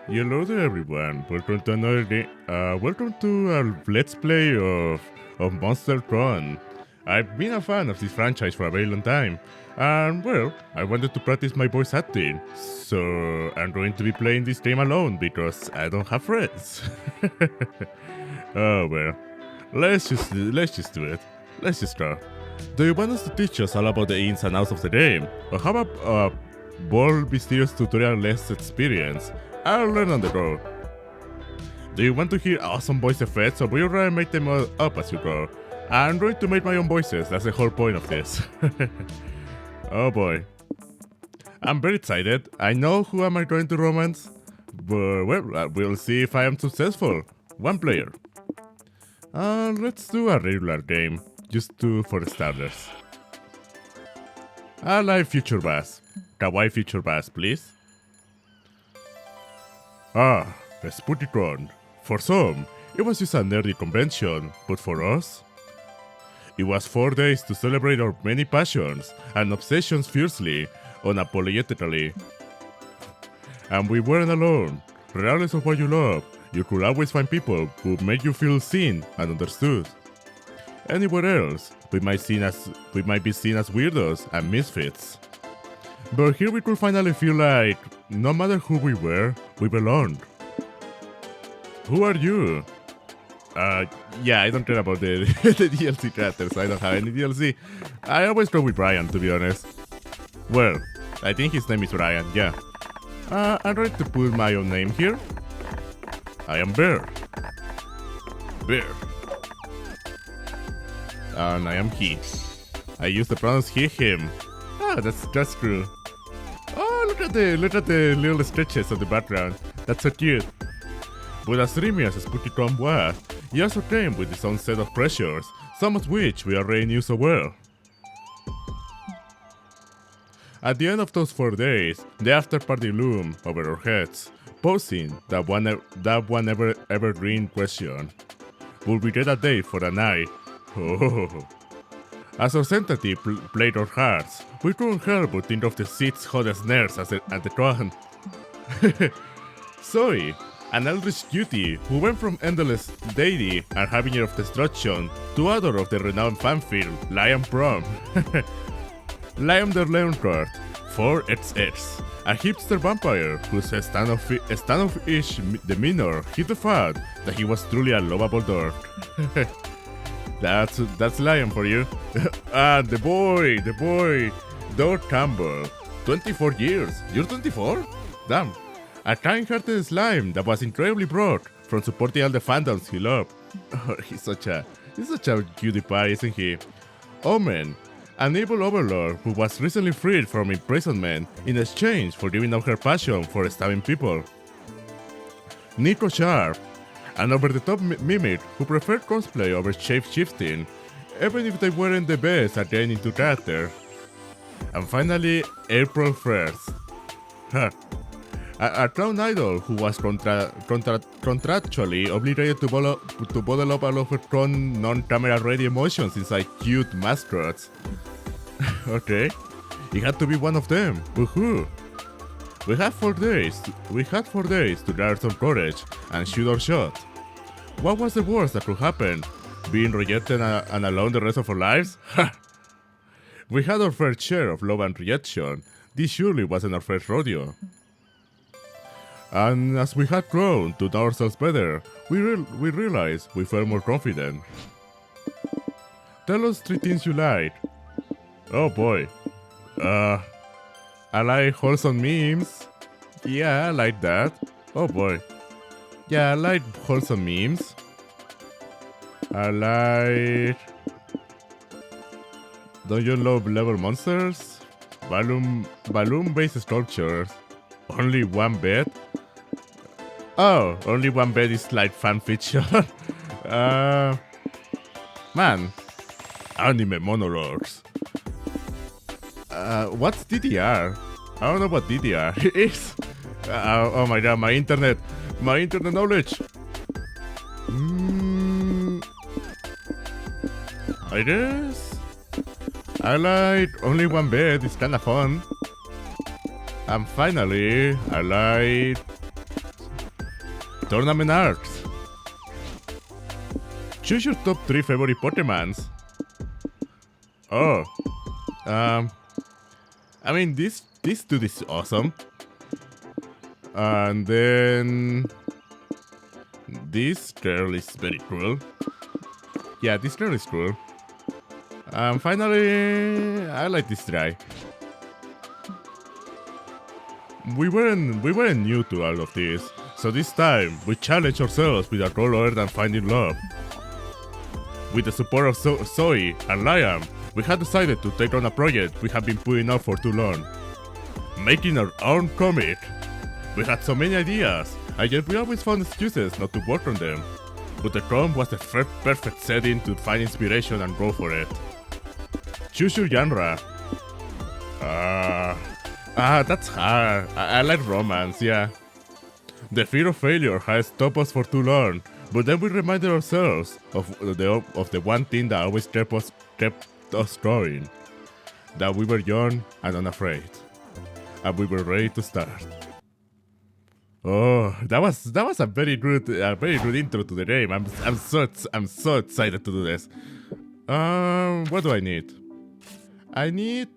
Hello there, everyone. Welcome to another day. Welcome to our let's play of Monster Prom. I've been a fan of this franchise for a very long time, and well, I wanted to practice my voice acting, so I'm going to be playing this game alone because I don't have friends. Oh well, let's just do it. Let's just start. Do you want us to teach us all about the ins and outs of the game, or have a bold, mysterious tutorial-less experience? I'll learn on the go. Do you want to hear awesome voice effects, or will you rather make them up as you go? I'm going to make my own voices, that's the whole point of this. Oh boy. I'm very excited. I know who am I going to romance, but well, we'll see if I am successful. One player. Let's do a regular game, just two for starters. I like Future Bass. Kawaii Future Bass, please. Ah, the Spookycon. For some, it was just a nerdy convention, but for us, it was 4 days to celebrate our many passions and obsessions fiercely, unapologetically. And we weren't alone. Regardless of what you love, you could always find people who make you feel seen and understood. Anywhere else, we might be seen as weirdos and misfits. But here we could finally feel like, no matter who we were, we belonged. Who are you? Yeah, I don't care about the DLC characters, I don't have any DLC. I always go with Brian, to be honest. Well, I think his name is Brian, yeah. I'm going to put my own name here. I am Bear. Bear. And I am he. I use the pronouns he, him. Ah, that's true. Oh, look at the little sketches on the background. That's so cute. But as dreamy as Spookycon was, it also came with its own set of pressures, some of which we already knew so well. At the end of those 4 days, the after party loomed over our heads, posing that one evergreen question: will we get a date for the night? Oh. As our tentative played our hearts, we couldn't help but think of the seat's hottest nerds at the con. Zoe, an eldritch cutie who went from endless deity and harbinger of destruction to author of the renowned fanfilm Prom. Liam the Leoncourt, 4XX, a hipster vampire whose standoffish demeanor hid the fact that he was truly a lovable dork. That's Liam for you. And the boy, Doug Campbell, 24 years. You're 24? Damn. A kind-hearted slime that was incredibly broke from supporting all the fandoms he loved. Oh, he's such a cutie pie, isn't he? Omen, an evil overlord who was recently freed from imprisonment in exchange for giving up her passion for stabbing people. Nico Sharp, an over-the-top mimic who preferred cosplay over shape-shifting, even if they weren't the best at getting into character. And finally, April 1st. A clown idol who was contractually obligated to bottle up all of her own non-camera-ready emotions inside cute mascots. Okay, it had to be one of them, but who? We had 4 days to gather some courage and shoot our shot. What was the worst that could happen? Being rejected and alone the rest of our lives? We had our fair share of love and rejection. This surely wasn't our first rodeo. And as we had grown to know ourselves better, we realized we felt more confident. Tell us 3 things you like. Oh boy. I like wholesome memes. Yeah, I like that. Oh boy. Yeah, I like wholesome memes. I like... Don't you love level monsters? Balloon-based sculptures. Only one bed? Oh, only one bed is like fanfiction. Man. Anime monologues. What's DDR? I don't know what DDR is. Oh my god, my internet knowledge. I guess I like only one bed, it's kinda fun. And finally, I like Tournament arcs. Choose your top 3 favorite Pokemons. Oh. I mean, this dude is awesome. And then... this girl is very cool. Yeah, this girl is cool. Finally, I like this guy. We weren't new to all of this, so this time we challenged ourselves with a goal other than finding love. With the support of Zoe and Liam, we had decided to take on a project we have been putting off for too long. Making our own comic. We had so many ideas, and yet we always found excuses not to work on them. But the Prom was the perfect setting to find inspiration and go for it. Choose your genre. That's hard. I like romance, yeah. The fear of failure has stopped us for too long, but then we reminded ourselves of the one thing that always kept us going. That we were young and unafraid. And we were ready to start. Oh, that was a very good intro to the game. I'm so excited to do this. What do I need? I need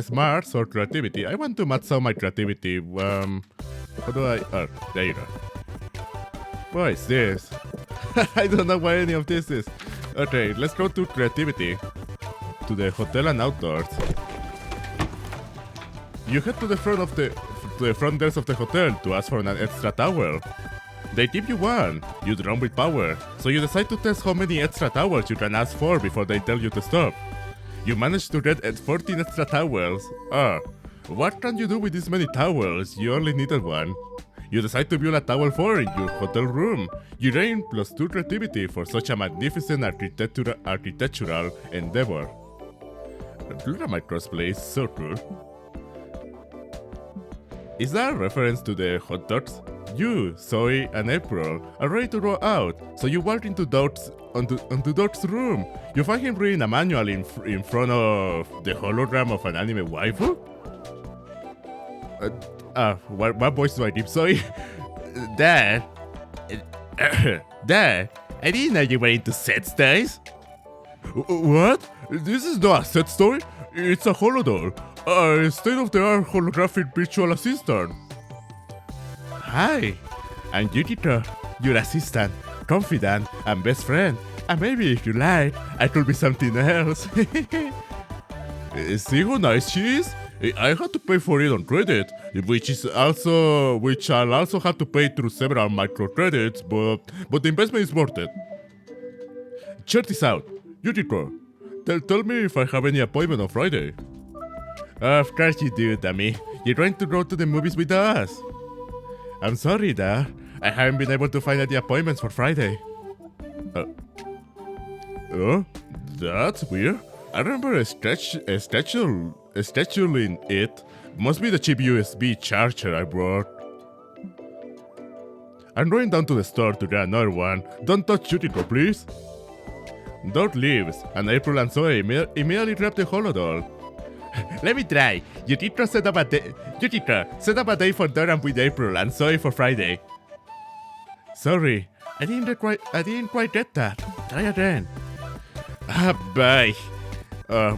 smarts or creativity. I want to max out my creativity. How do I? Oh, there you go. What is this? I don't know what any of this is. Okay, let's go to creativity. To the hotel and outdoors. You head to the front desk of the hotel to ask for an extra towel. They give you one. You drawn with power, so you decide to test how many extra towels you can ask for before they tell you to stop. You manage to get 14 extra towels. What can you do with this many towels? You only needed one. You decide to build a towel fort in your hotel room. You gain +2 creativity for such a magnificent architectural endeavor. Look at my cosplays, so cool. Is that a reference to the hot dogs? You, Zoe, and April are ready to go out, so you walk into Doc's room. You find him reading a manual in front of the hologram of an anime waifu? What voice do I give, Zoe? Dad? Dad, I didn't know you were into set toys. What? This is not a set story? It's a holodoll. A state-of-the-art holographic virtual assistant. Hi, I'm Yukiko, your assistant, confidant, and best friend. And maybe if you like, I could be something else. See how nice she is? I had to pay for it on credit, which I'll also have to pay through several microcredits, but the investment is worth it. Check this out, Yukiko. Tell me if I have any appointment on Friday. Of course you do, dummy. You're going to go to the movies with us. I'm sorry, Dad. I haven't been able to find any appointments for Friday. Oh, that's weird. I remember scheduling it. Must be the cheap USB charger I brought. I'm going down to the store to get another one. Don't touch Yukiko, please. Dot leaves, and April and Zoe immediately grab the holodoll. Let me try. Yukiko set up a day for Doran with April and Zoe for Friday. Sorry, I didn't quite get that. Try again. Bye.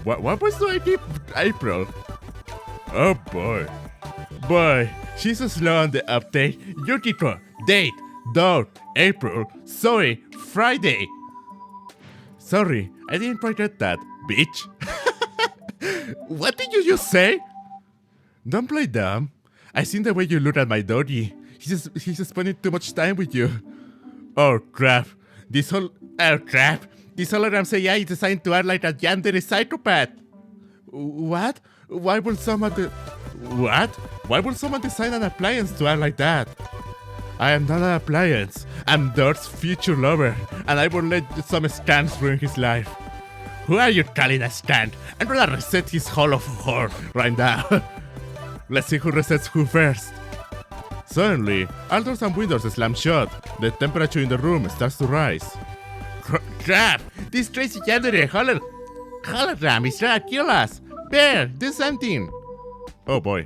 What was the idea, April? Oh boy, she's so slow on the update. Yukiko, date, dog, April, Zoe, Friday. Sorry, I didn't quite get that, bitch. What did you just say? Don't play dumb. I seen the way you look at my doggy. He's spending too much time with you. Oh crap. This hologram say I designed to act like a yandere psychopath. What? Why would someone design an appliance to act like that? I am not an appliance. I'm Dirt's future lover, and I won't let some scams ruin his life. Who are you calling a scam? I'm gonna reset his hall of horror right now. Let's see who resets who first. Suddenly, all doors and windows slam shut. The temperature in the room starts to rise. Crap! This crazy yandere hologram is trying to kill us! Bear, do something! Oh boy.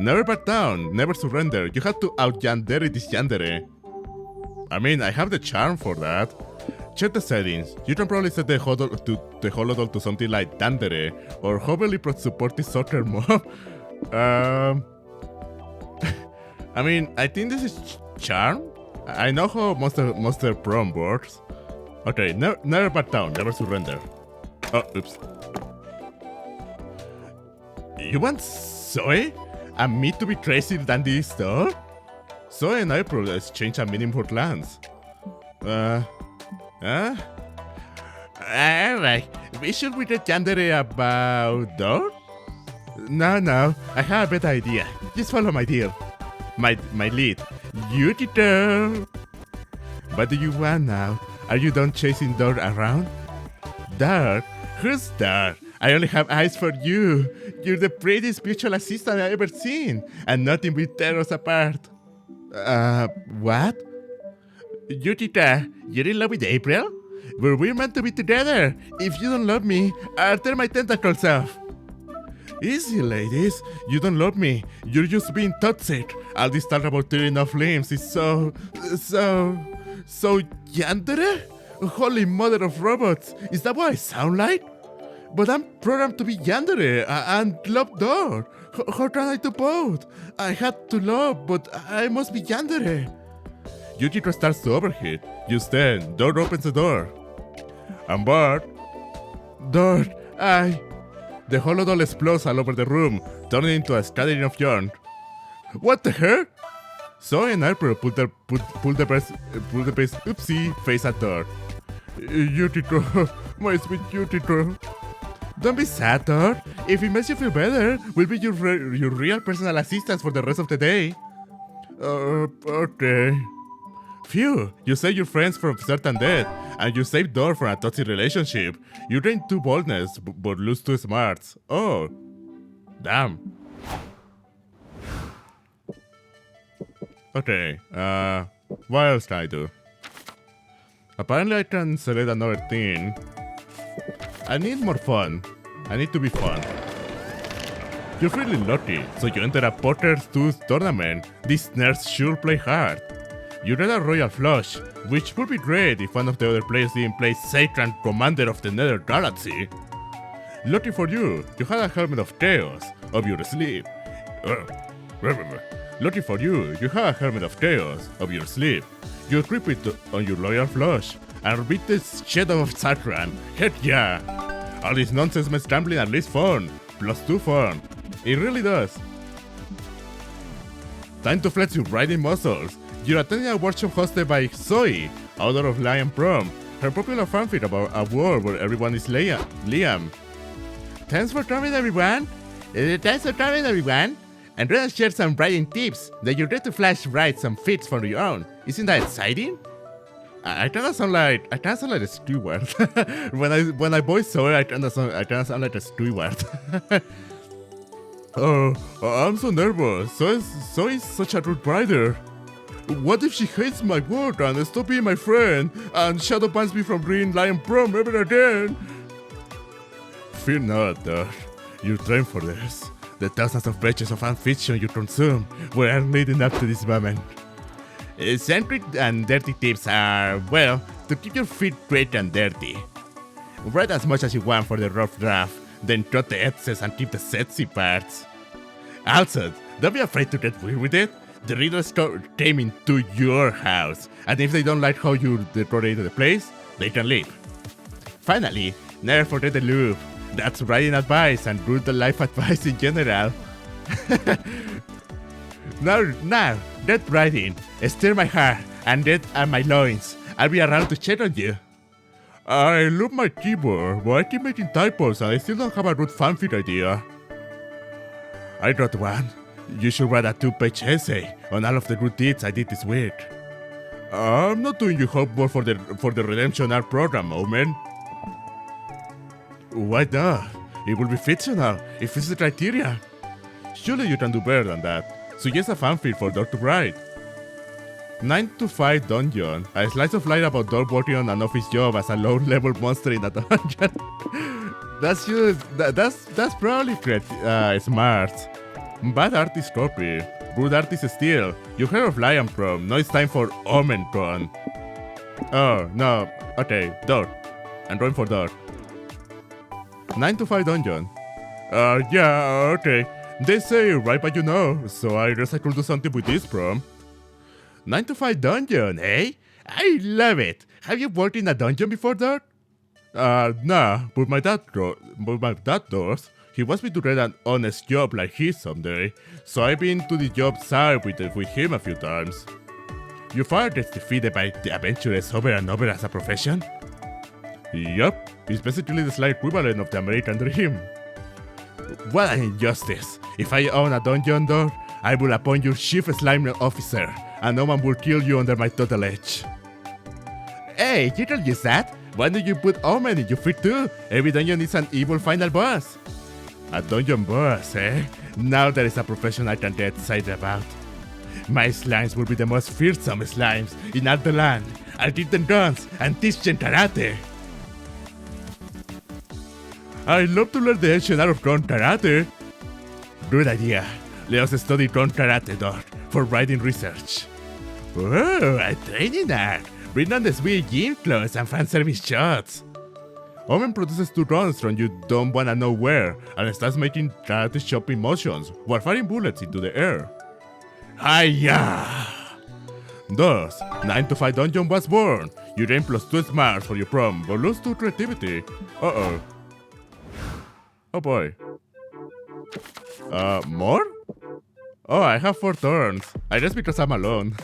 Never back down, never surrender. You have to out-yandere this yandere. I mean, I have the charm for that. Check the settings. You can probably set the holodoll to something like Dandere or overly supportive soccer mom. I mean, I think this is charm. I know how Monster Prom works. Okay, never back down, never surrender. Oh, oops. You want Zoe and me to be crazy than this though? Zoe and April exchange a meaningful glance. Alright, we should read the Yandere about door? No, I have a better idea. Just follow my deal. My lead. You girl. What do you want now? Are you done chasing Dor around? Dor? Who's Dor? I only have eyes for you. You're the prettiest virtual assistant I've ever seen, and nothing will tear us apart. What? Yukita, you're in love with April? Well, we're meant to be together. If you don't love me, I'll tear my tentacles off. Easy, ladies. You don't love me. You're just being toxic. All this talk about tearing off limbs is so yandere? Holy mother of robots. Is that what I sound like? But I'm programmed to be yandere and love Dor. How can I do both? I had to love, but I must be yandere. Yukito starts to overheat. Just then, Dor opens the door. I'm bored. Dor, The holodoll explodes all over the room, turning into a scattering of yarn. What the heck? Zoe and April pull the base oopsie face at Dor. Yukito, my sweet Yukito. Don't be sad, Dor. If it makes you feel better, we'll be your real personal assistants for the rest of the day. Okay. Phew, you saved your friends from certain death, and you saved Dor from a toxic relationship. You gain 2 boldness, but lose 2 smarts. Oh. Damn. Okay, what else can I do? Apparently I can select another thing. I need more fun. I need to be fun. You're really lucky, so you enter a Potter 2 tournament. These nerds sure play hard. You read a royal flush, which would be great if one of the other players didn't play Sacred Commander of the Nether Galaxy. Lucky for you, you had a helmet of chaos up your sleeve. Lucky for you, you have a helmet of chaos up your sleeve. You equip it on your royal flush and beat the shit out of Sacred. Heck yeah! All this nonsense makes gambling at least fun. +2 fun. It really does. Time to flex your riding muscles. You're attending a workshop hosted by Zoe, author of Lion Prom, her popular fanfic about a world where everyone is Liam. Thanks for coming, everyone. And let's share some writing tips that you'll get to flash write some fits for your own. Isn't that exciting? I kinda sound like a steward. when I voice Zoe, I kinda sound like a steward. Oh, I'm so nervous. Zoe is such a rude writer. What if she hates my work and stops being my friend and shadow bans me from reading Lion Prom ever again? Fear not, Dor. You trained for this. The thousands of pages of fanfiction you consume were leading up to this moment. Centric and dirty tips are, well, to keep your feet great and dirty. Write as much as you want for the rough draft, then cut the excess and keep the sexy parts. Also, don't be afraid to get weird with it. The readers came into your house, and if they don't like how you decorated the place, they can leave. Finally, never forget the loop. That's writing advice and brutal life advice in general. Now, get writing. Stir my heart and get at my loins. I'll be around to check on you. I love my keyboard, but I keep making typos and I still don't have a good fanfic idea. I got one. You should write a 2-page essay on all of the good deeds I did this week. I'm not doing you homework for the Redemption Art program, Omen. Why not? It will be fictional. It fits the criteria. Surely you can do better than that. Suggest a fanfic for Dor to write. 9 to 5 dungeon. A slice of life about Dor working on an office job as a low-level monster in a dungeon. That's probably smart. Bad artist copy. Rude artist steal. You heard of Lion Prom, now it's time for Omen Prom. Oh, no. Okay, door. I'm going for door. 9 to 5 dungeon. Yeah, okay. They say right by you know, so I guess I could do something with this prom. 9 to 5 dungeon, eh? I love it. Have you worked in a dungeon before that? Nah, but my dad does. He wants me to get an honest job like his someday, so I've been to the job site with him a few times. Your father gets defeated by the adventurers over and over as a profession? Yup, it's basically the slight equivalent of the American dream. What an injustice! If I own a dungeon door, I will appoint you chief slime officer, and no one will kill you under my tutelage. Hey, you can use that! Why don't you put Omen in your feet too? Every dungeon is an evil final boss. A dungeon boss, eh? Now there is a profession I can get excited about. My slimes will be the most fearsome slimes in all the land. I'll give them guns and teach them karate. I'd love to learn the ancient art of ground karate. Good idea. Let us study ground karate, dog, for writing research. Oh, a training art. Bring on the sweet gym clothes and fan service shots. Omen produces 2 runs from you don't wanna know where, and starts making karate chopping motions while firing bullets into the air. Hiya! Thus, 9 to 5 dungeon was born. You gain +2 smarts for your prom, but lose 2 creativity. Uh-oh. Oh boy. More? Oh, I have 4 turns. I guess because I'm alone.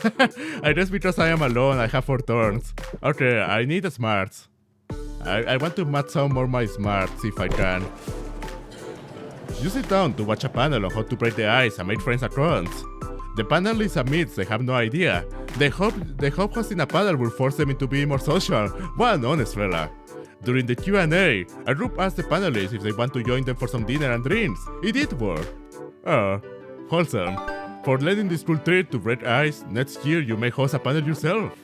I guess because I am alone, I have 4 turns. Okay, I need the smarts. I want to match some more my smarts if I can. You sit down to watch a panel on how to break the ice and make friends at runs. The panelists admit they have no idea. They hope hosting a panel will force them into being more social. What an honest fella. During the Q&A, a group asked the panelists if they want to join them for some dinner and drinks. It did work. Oh, wholesome. For letting this cool treat to break ice, next year you may host a panel yourself.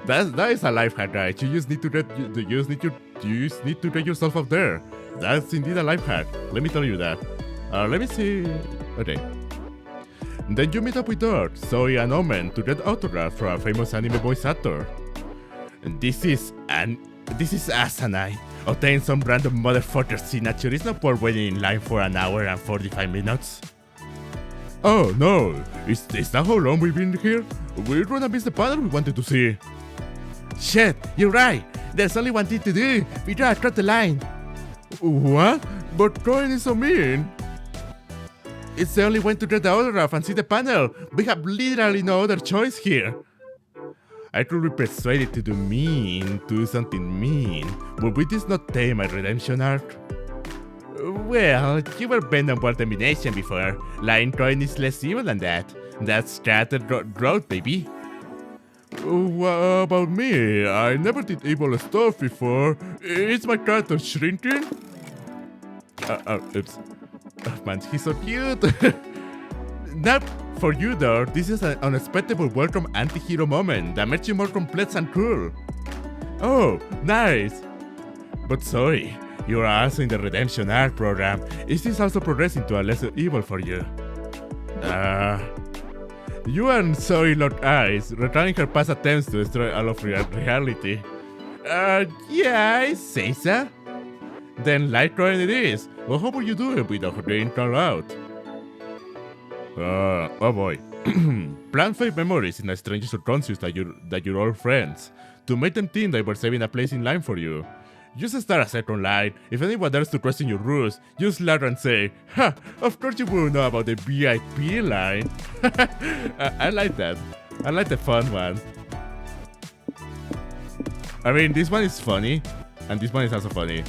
That is a life hack, right? You just need to get yourself up there. That's indeed a life hack. Let me tell you that. Let me see. Okay. Then you meet up with Dot, Zoe, and Omen to get autographs from a famous anime voice actor. And this is asinine. Obtain some random motherfucker's signature is not for waiting in line for an hour and 45 minutes. Oh no, is that how long we've been here? We're gonna miss the panel we wanted to see. Shit, you're right. There's only one thing to do. We gotta cross the line. What? But Coin is so mean. It's the only way to get the autograph and see the panel. We have literally no other choice here. I could be persuaded to do something mean, but would this not tame my redemption arc? Well, you were bent on world domination before. Lion Coin is less evil than that. That's scattered growth, baby. What about me? I never did evil stuff before. Is my character shrinking? Oops. Oh man, he's so cute. Not for you though, this is an unexpected welcome anti-hero moment that makes you more complex and cool. Oh, nice. But sorry, you are also in the Redemption Arc program. Is this also progressing to a lesser evil for you? You and Zoe locked eyes, returning her past attempts to destroy all of reality. Yeah, I say so. Then Litecoin it is. Well, how will you do it without getting called out? Oh boy. Plant fake memories in a strange subconscious that your old friends, to make them think they were saving a place in line for you. Just start a second line. If anyone dares to question your rules, just laugh and say, "Ha! Of course you will know about the VIP line." I like that. I like the fun one. I mean, this one is funny, and this one is also funny.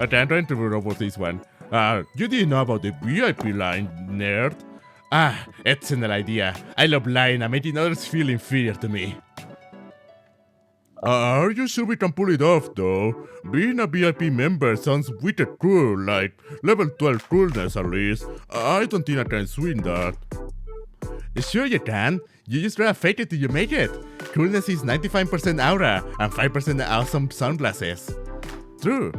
Okay, I'm trying to remember this one. You didn't know about the VIP line, nerd? Excellent idea. I love lying and making others feel inferior to me. Are you sure we can pull it off, though? Being a VIP member sounds wicked cool, like level 12 coolness at least. I don't think I can swing that. Sure you can. You just gotta fake it till you make it. Coolness is 95% aura and 5% awesome sunglasses. True.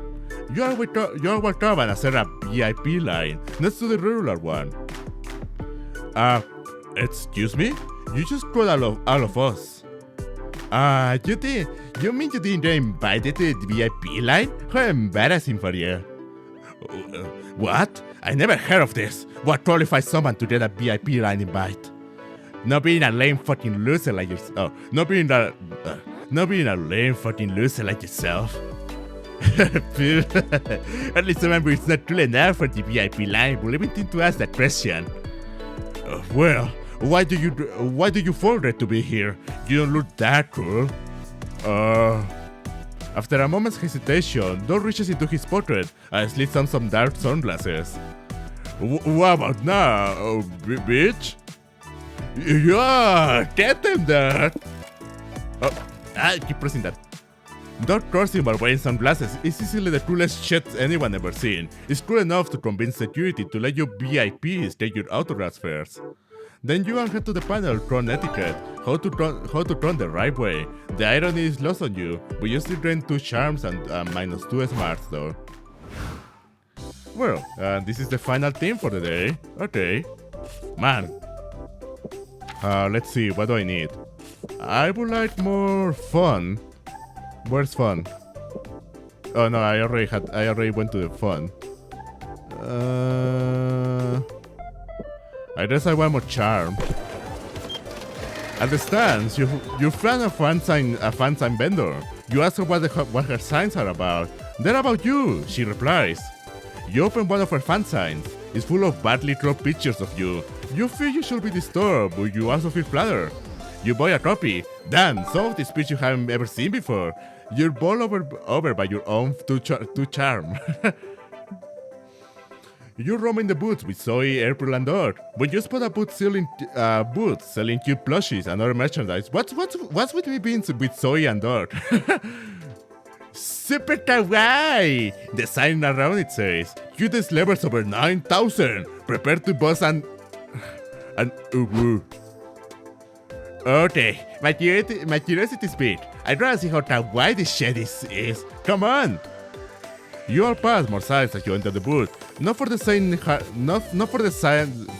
You are welcome and set a VIP line next to the regular one. Excuse me? You just got all of us. You mean you didn't get invited to the VIP line? How embarrassing for you. What? I never heard of this. What qualifies someone to get a VIP line invite? Not being a lame fucking loser like yourself. Not being a lame fucking loser like yourself. At least remember it's not cool enough for the VIP line. We'll even think to ask that question. Well, why do you forget to be here? You don't look that cool. After a moment's hesitation, Don reaches into his pocket and slips on some dark sunglasses. What about now, bitch? Yeah, get them that. I keep pressing that. Don't cross him while wearing sunglasses is easily the coolest shit anyone ever seen. It's cool enough to convince security to let you VIPs take your autographs first. Then you all head to the panel Prom etiquette, how to run the right way. The irony is lost on you, but you still gain 2 charms and -2 smarts though. Well, this is the final theme for the day. Okay. Man. Let's see, what do I need? I would like more fun. Where's fun? Oh no, I already went to the fun. I guess I want more charm. Understands, you found a fan sign vendor. You ask her what her signs are about. They're about you, she replies. You open one of her fan signs. It's full of badly cropped pictures of you. You feel you should be disturbed, but you also feel flattered. You buy a copy. Damn, some of these pictures you haven't ever seen before. You're bowled over by your own two charm. You roam in the booths with Zoe, April, and Dot. When you spot a booth selling cute plushies and other merchandise, what's with me being with Zoe and Dot? Super kawaii! The sign around it says, cutest levels over 9,000. Prepare to buzz and uwu. Okay, my curiosity speak. I'd rather see how kawaii this shit is. Come on! You all pass more sides as you enter the booth. Not for the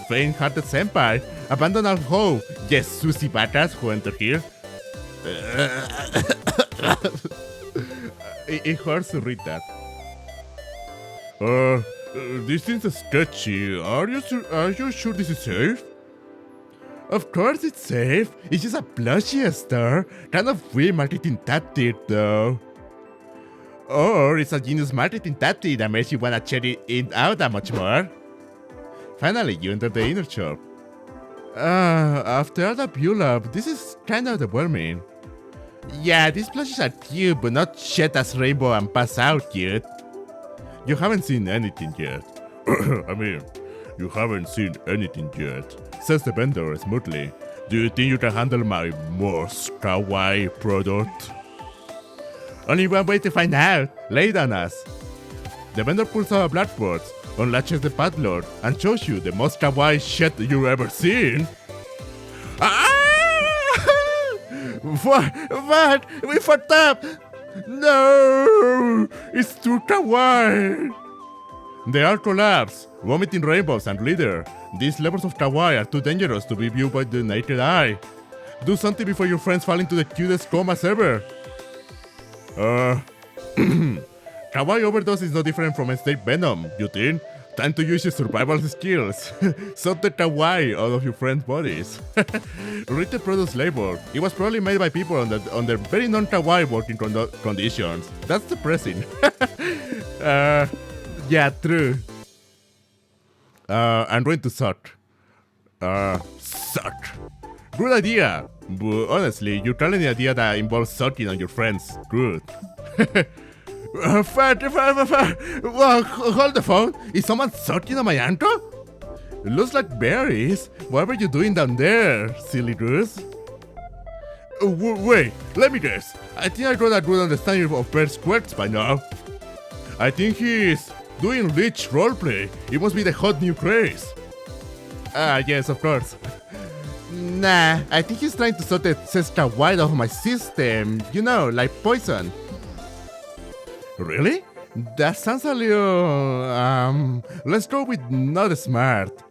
faint-hearted senpai. Abandon our hoe. Yes, Susie Bacchus who entered here. It hurts to read that. This seems sketchy. Are you sure this is safe? Of course it's safe. It's just a plushie store. Kind of weird marketing tactic though. Or it's a genius marketing tactic that makes you wanna check it out that much more. Finally, you enter the inner shop. After all the build-up, this is kind of overwhelming. Yeah, these plushies are cute, but not shit as rainbow and pass out cute. You haven't seen anything yet. I mean, you haven't seen anything yet, says the vendor smoothly. Do you think you can handle my most kawaii product? Only one way to find out. Lay it on us. The vendor pulls out a blackboard, unlatches the padlock, and shows you the most kawaii shit you've ever seen. What? We fucked up! No! It's too kawaii! They all collapse, vomiting rainbows and glitter. These levels of kawaii are too dangerous to be viewed by the naked eye. Do something before your friends fall into the cutest comas ever. Kawaii overdose is no different from a state venom, you think? Time to use your survival skills. Suck the kawaii out of your friends' bodies. Read the product's label. It was probably made by people under very non-kawaii working conditions. That's depressing. Yeah, true. I'm going to suck. Suck. Good idea. But honestly, you're telling the idea that involves sucking on your friends. Good. Well, hold the phone. Is someone sucking on my ankle? It looks like berries. What were you doing down there, silly goose? Wait, let me guess. I think I got a good understanding of bear squirts by now. I think he's doing rich roleplay. It must be the hot new craze. Yes, of course. Nah, I think he's trying to sort the Seska White off my system. You know, like poison. Really? That sounds a little... let's go with not smart.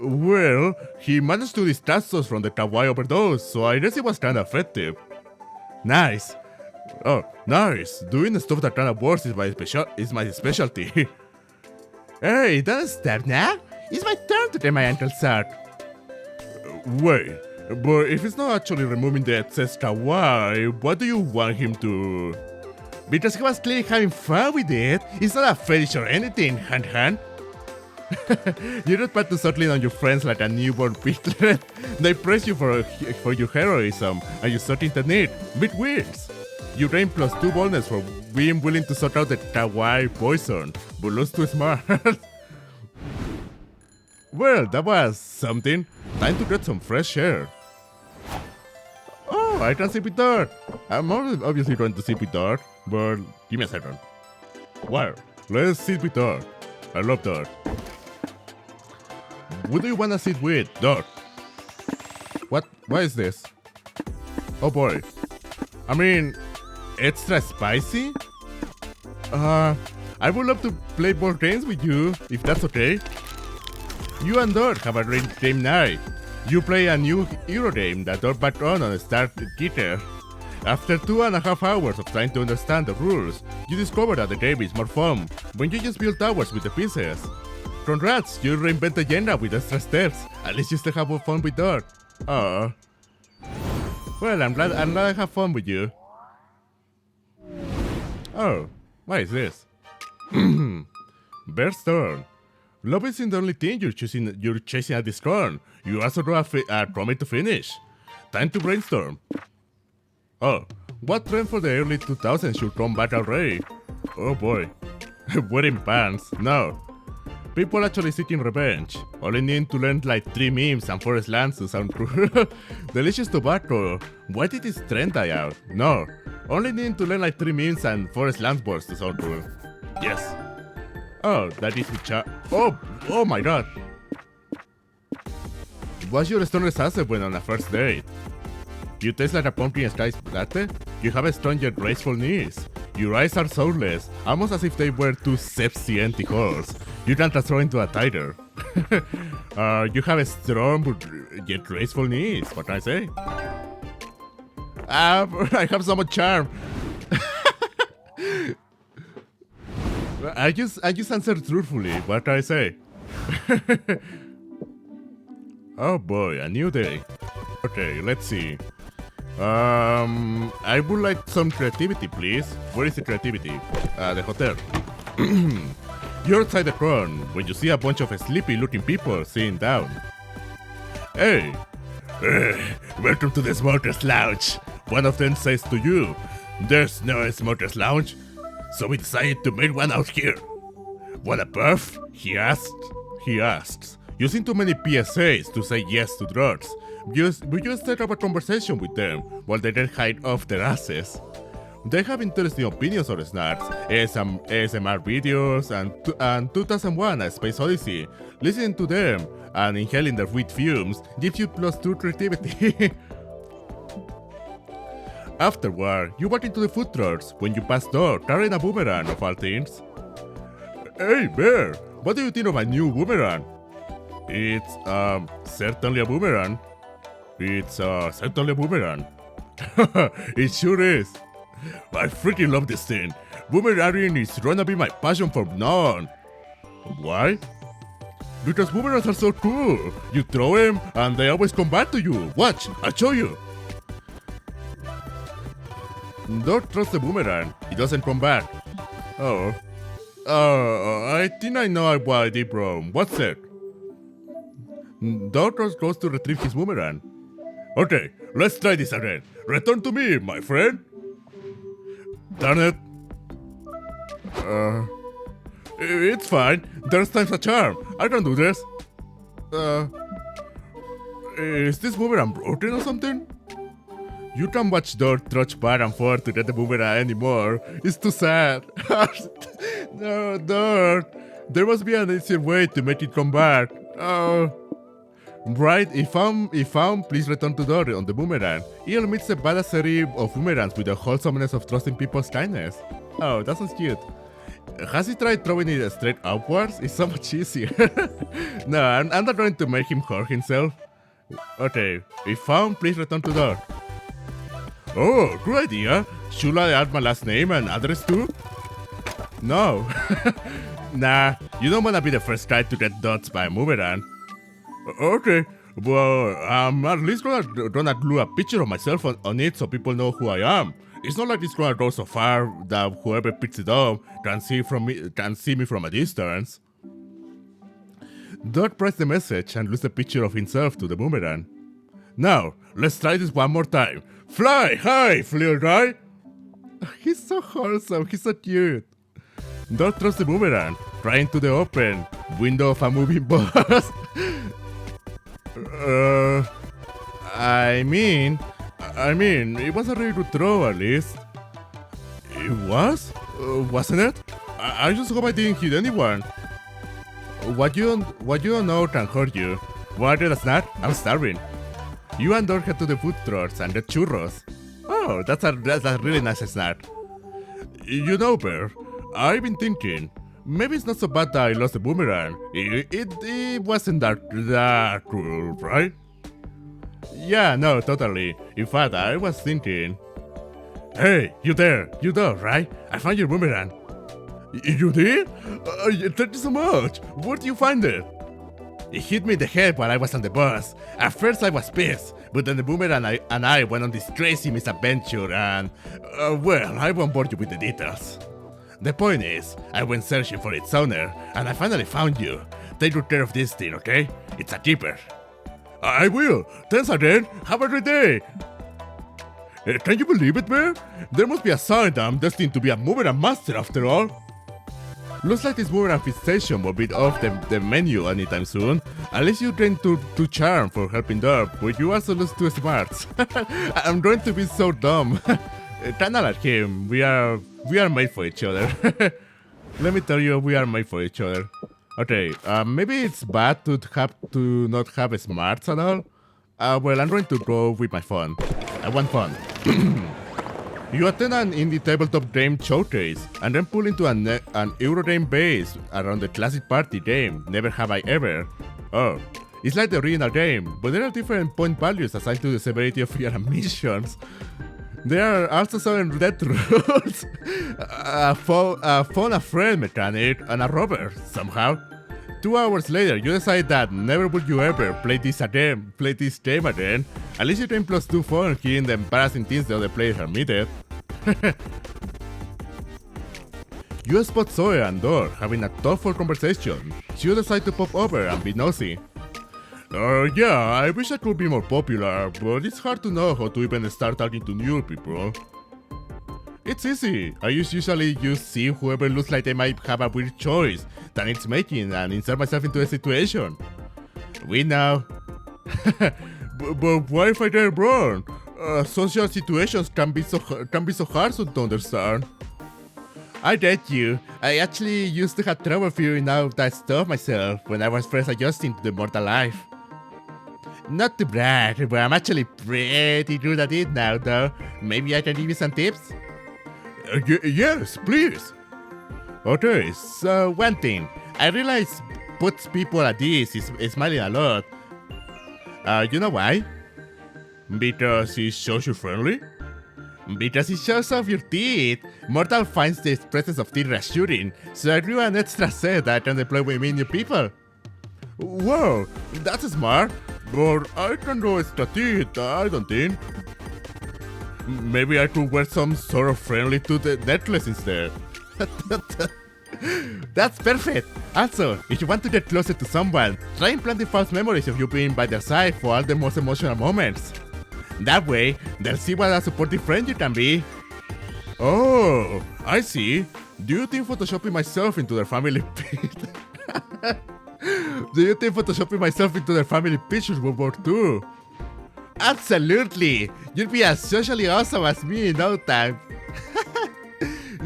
Well, he managed to distract us from the kawaii overdose, so I guess it was kinda effective. Nice. Oh, nice. Doing stuff that kinda works is my specialty. Hey, don't stop now. It's my turn to get my ankles out. Wait, but if it's not actually removing the excess kawaii, what do you want him to? Because he was clearly having fun with it. It's not a fetish or anything, hand. You're not about to circling on your friends like a newborn piglet. They praise you for your heroism, and you sort the need. Bit weirds. You gain +2 bonus for being willing to sort out the kawaii poison, but lose too smart. Well, that was something. Time to get some fresh air. Oh, I can sip it dark. I'm obviously going to sip it dark, but give me a second. Well, let's sip it dark. I love dark. What do you wanna sit with? Dark. What is this? Oh boy. I mean, extra spicy? I would love to play board games with you, if that's okay. You and Dort have a great game night. You play a new Euro game that Dort backed on Start Gitter. After 2.5 hours of trying to understand the rules, you discover that the game is more fun when you just build towers with the pieces. Congrats, you reinvent the genre with extra steps. At least you still have fun with Dort. Oh. Well, I'm glad I have fun with you. Oh, what is this? Bear's turn. Love isn't the only thing you're chasing at this turn. You also draw a promise to finish. Time to brainstorm. Oh, what trend for the early 2000s should come back already? Oh boy. Wearing pants, no. People actually seeking revenge. Only need to learn like 3 memes and 4 slants to sound true. Delicious tobacco. Why did this trend die out? No. Only need to learn like 3 memes and 4 slants words to sound true. Yes. Oh, that is the Oh my god. What's your strongest asset when on a first date? You taste like a pumpkin spice latte? You have a strong yet graceful knees. Your eyes are soulless, almost as if they were 2 sepsi empty holes. You can transform into a tiger. You have a strong yet graceful knees, what can I say? I have so much charm. I just answered truthfully, what can I say? Oh boy, a new day. Okay, let's see. I would like some creativity, please. Where is the creativity? The hotel. You're outside the Prom when you see a bunch of sleepy-looking people sitting down. Hey! Welcome to the Smokers Lounge. One of them says to you, "There's no Smokers Lounge, so we decided to make one out here." "Want a puff?" he asks. Using too many PSAs to say yes to drugs, we just take up a conversation with them while they get high off their asses. They have interesting opinions on snacks, ASMR videos, and 2001 A Space Odyssey. Listening to them and inhaling their weed fumes gives you +2 creativity. Afterward, you walk into the food trucks when you pass door carrying a boomerang of all things. "Hey Bear, what do you think of a new boomerang?" It's certainly a boomerang. It's certainly a boomerang. It sure is. I freaking love this thing. Boomeranging is gonna be my passion from now on. Why? Because boomerangs are so cool. You throw them and they always come back to you. Watch, I'll show you. Don't trust the boomerang. It doesn't come back. Oh. I think I know what I did wrong. What's it? Doctor goes to retrieve his boomerang. Okay, let's try this again. Return to me, my friend. Darn it. It's fine. There's times a charm. I can do this. Is this boomerang broken or something? You can't watch Dort trudge back and forth to get the boomerang anymore. It's too sad. No, Dort. There must be an easier way to make it come back. Right, if found, please return to Dort on the boomerang. It omits the badassery of boomerangs with the wholesomeness of trusting people's kindness. Oh, that sounds cute. Has he tried throwing it straight upwards? It's so much easier. No, I'm not trying to make him hurt himself. Okay, if found, please return to door. Oh, good idea. Should I add my last name and address too? No. Nah, you don't wanna be the first guy to get dodged by a boomerang. Okay, well, I'm at least gonna glue a picture of myself on it so people know who I am. It's not like it's gonna go so far that whoever picks it up can see me from a distance. Dot pressed the message and lose the picture of himself to the boomerang. Now, let's try this one more time. Fly high, little guy! He's so wholesome, he's so cute. Dot throws the boomerang, right into the open window of a moving bus. I mean, it was a really good throw at least. It was? Wasn't it? I just hope I didn't hit anyone. What you don't know can hurt you. Want a snack? I'm starving. You and Dot head to the food trucks and get churros. Oh, that's a really nice snack. You know, Bear, I've been thinking, maybe it's not so bad that I lost the boomerang. It wasn't that cruel, right? Yeah, no, totally. In fact, I was thinking... Hey, you there, right? I found your boomerang. You did? Thank you so much. Where did you find it? It hit me in the head while I was on the bus. At first I was pissed, but then the boomerang and I went on this crazy misadventure and... well, I won't bore you with the details. The point is, I went searching for its owner, and I finally found you. Take good care of this thing, okay? It's a keeper. I will. Thanks again. Have a great day. Can you believe it, Bear? There must be a sign that I'm destined to be a boomerang master after all. Looks like this boomerang fixation will be off the menu anytime soon. At least you train to charm for helping Derp, but you also lose 2 smarts. I'm going to be so dumb. Kinda like him. We are made for each other. Let me tell you, we are made for each other. Okay, maybe it's bad to not have smarts at all. Well, I'm going to go with my fun. I want fun. You attend an indie tabletop game showcase, and then pull into an Eurogame base around the classic party game, Never Have I Ever. Oh, it's like the original game, but there are different point values assigned to the severity of your missions. There are also some death rules, a phone a friend mechanic, and a robber, somehow. 2 hours later, you decide that never would you ever play this game again. At least you gain +2 fun hearing the embarrassing things the other players admitted. You spot Zoe and Dor having a thoughtful conversation. You decide to pop over and be nosy. Yeah, I wish I could be more popular, but it's hard to know how to even start talking to new people. It's easy. I usually just see whoever looks like they might have a weird choice that it's making and insert myself into a situation. We know. But what if I get wrong? Social situations can be so hard to understand. I get you. I actually used to have trouble figuring out that stuff myself when I was first adjusting to the mortal life. Not to brag, but I'm actually pretty good at it now, though. Maybe I can give you some tips? Yes, please. Okay, so one thing. I realize puts people at ease is smiling a lot. You know why? Because it's social friendly? Because it shows off your teeth. Mortal finds the presence of teeth reassuring, so I grew an extra set that I can deploy with new people. Wow, that's smart. But I can go extra teeth, I don't think. Maybe I could wear some sort of friendly tooth necklace instead. That's perfect! Also, if you want to get closer to someone, try implanting false memories of you being by their side for all the most emotional moments. That way, they'll see what a supportive friend you can be. Oh, I see. Do you think photoshopping myself into their family pictures will work too? Absolutely! You'll be as socially awesome as me in no time.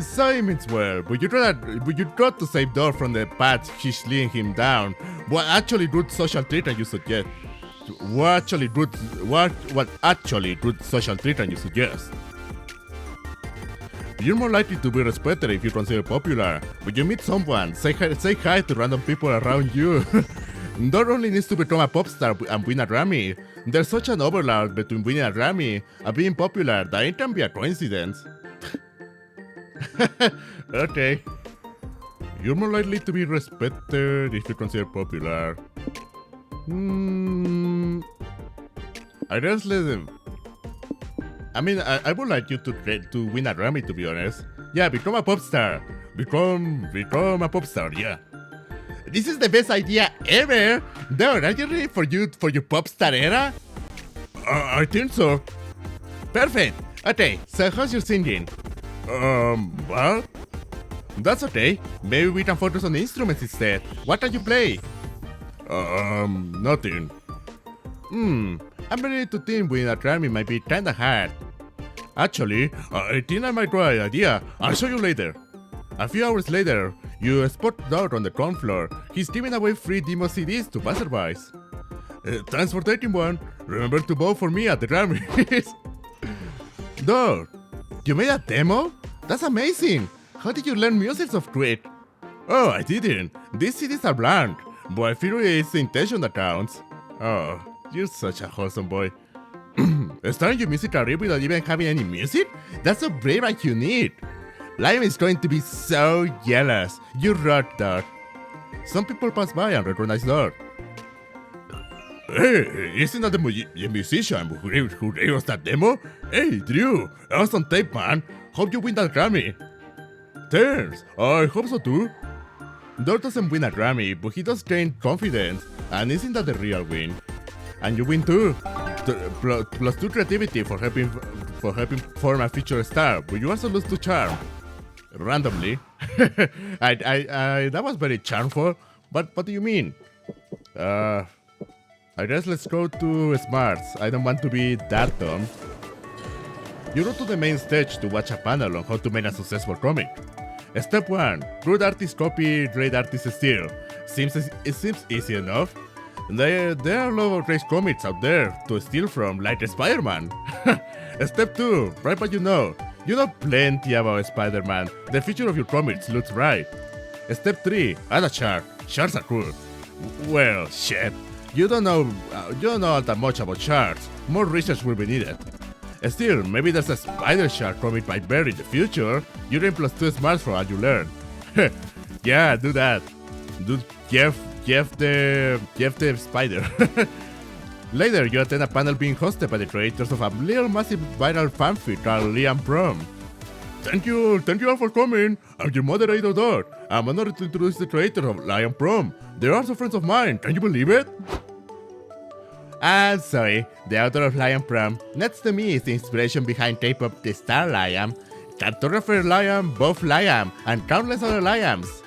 So it means well, but you try to save Dor from the path she's leading him down. What actually good social treatment you suggest? What actually good social treatment you suggest? You're more likely to be respected if you consider popular. When you meet someone, say hi to random people around you. Not only needs to become a pop star and win a Grammy. There's such an overlap between winning a Grammy and being popular that it can be a coincidence. Okay. You're more likely to be respected if you consider popular. I guess I mean, I would like you to win a Grammy, to be honest. Yeah, become a pop star. Become a pop star, yeah. This is the best idea ever! Dude, are you ready for your pop star era? I think so. Perfect! Okay, so how's your singing? What? That's okay. Maybe we can focus on the instruments instead. What can you play? Nothing. I'm ready to think winning a Grammy might be kinda hard. Actually, I think I might try an idea. I'll show you later. A few hours later, you spot Dot on the ground floor. He's giving away free demo CDs to passerbys. Thanks for taking one. Remember to vote for me at the Grammys. Dot, you made a demo? That's amazing. How did you learn music so quick? Oh, I didn't. These CDs are blank, but I feel it's the intention that counts. Oh, you're such a wholesome boy. Starting your music career without even having any music? That's so brave like you need. Liam is going to be so jealous. You rock, Dot. Some people pass by and recognize Dot. Hey, isn't that the musician who gave us that demo? Hey, Drew, that was on tape, man. Hope you win that Grammy. Thanks, I hope so too. Dot doesn't win a Grammy, but he does gain confidence, and isn't that the real win? And you win too. Plus 2 creativity for helping form a future star, but you also lose 2 charm. Randomly. That was very charmful, but what do you mean? I guess let's go to smarts. I don't want to be that dumb. You go to the main stage to watch a panel on how to make a successful comic. Step 1. Good artist copy, great artist steal. It seems easy enough. There are a lot of great comics out there to steal from, like Spider-Man. Step 2. Write what you know. You know plenty about Spider-Man. The future of your comics looks right. Step 3. Add a chart. Charts are cool. Well, shit. You don't know that much about charts. More research will be needed. Still, maybe there's a spider chart comic might bear in the future. You gain plus 2 smarts for what you learn. Yeah, do that. Do Jeff the spider. Later, you attend a panel being hosted by the creators of a little massive viral fanfic called Prom. Thank you all for coming. I'm your moderator, Dot. I'm honored to introduce the creator of Prom. They're also friends of mine. Can you believe it? I'm sorry, the author of Prom. Next to me is the inspiration behind K-pop The Star Liam, cartographer Liam, Buff Liam, and countless other Liams.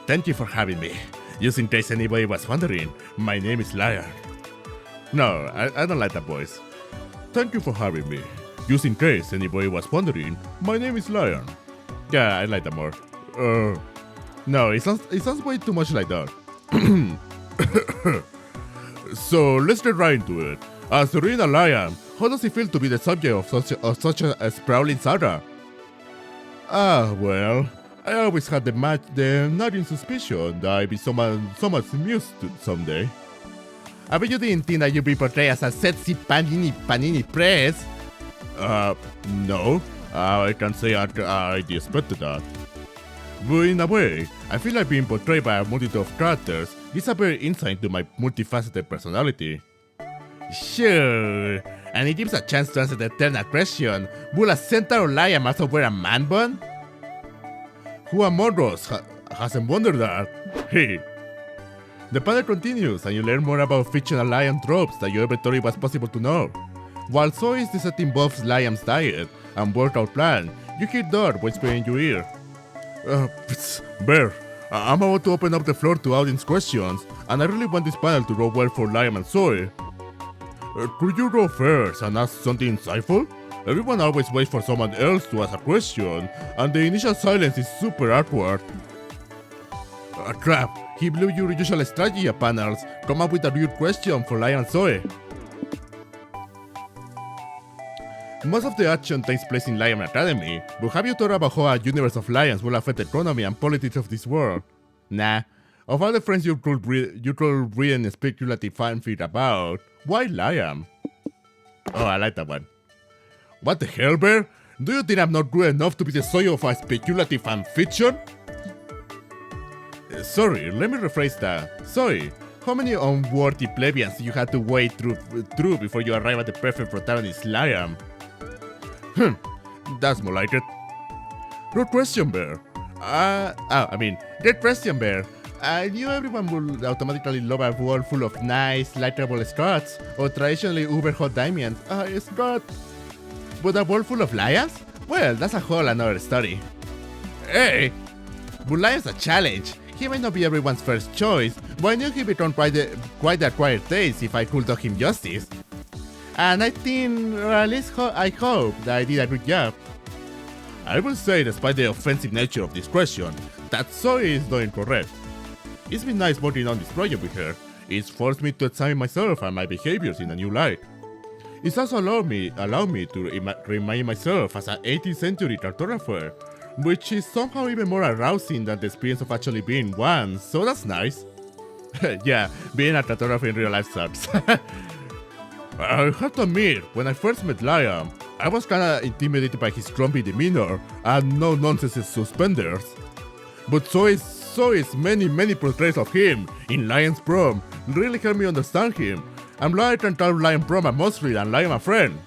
Thank you for having me. Just in case anybody was wondering, my name is Lion. No, I don't like that voice. Thank you for having me. Just in case anybody was wondering, my name is Lion. Yeah, I like that more. No, it sounds way too much like that. So let's get right into it. As Serena Lion, how does it feel to be the subject of such a sprawling saga? Well, I always had the nagging suspicion that I'd be someone amused someday. I bet you didn't think that you'd be portrayed as a sexy panini press. No. I can't say I expected that. But in a way, I feel like being portrayed by a multitude of characters gives a better insight into my multifaceted personality. Sure, and it gives a chance to answer the eternal question, will a centaur lion also wear a man bun? Who among us hasn't wondered that? Hey. The panel continues, and you learn more about fictional lion tropes that you ever thought it was possible to know. While Zoe is dissecting Bob's lion's diet and workout plan, you hear Dot whispering in your ear. Bear, I'm about to open up the floor to audience questions, and I really want this panel to go well for Liam and Zoe. Could you go first and ask something insightful? Everyone always waits for someone else to ask a question, and the initial silence is super awkward. Crap, he blew your usual strategy at panels. Come up with a weird question for Liam and Zoe. Most of the action takes place in Lion Academy, but have you thought about how a universe of lions will affect the economy and politics of this world? Nah. Of all the friends you could read and speculative fanfic about, why Lion? Oh, I like that one. What the hell, Bear? Do you think I'm not good enough to be the soil of a speculative fanfiction? Sorry, let me rephrase that. Sorry, how many unworthy plebeians you had to wade through before you arrive at the perfect protagonist, Liam? That's more like it. Good question, Bear. Great question, Bear. I knew everyone would automatically love a world full of nice, lightable Scots, or traditionally uber-hot diamonds. Scott. But a world full of lions? Well, that's a whole another story. Hey! But Lion's a challenge. He may not be everyone's first choice, but I knew he'd become quite the acquired taste if I could do him justice. And I think, or at least I hope, that I did a good job. I will say, despite the offensive nature of this question, that Zoe is doing correct. It's been nice working on this project with her. It's forced me to examine myself and my behaviors in a new light. It's also allowed me to remind myself as an 18th century cartographer, which is somehow even more arousing than the experience of actually being one, so that's nice. Yeah, being a cartographer in real life sucks. I have to admit, when I first met Liam, I was kinda intimidated by his grumpy demeanor and no-nonsense suspenders. But Zoe's many portraits of him in Lion's Prom really helped me understand him. I'm glad I can call Lion Prom a must-read and Lion a friend.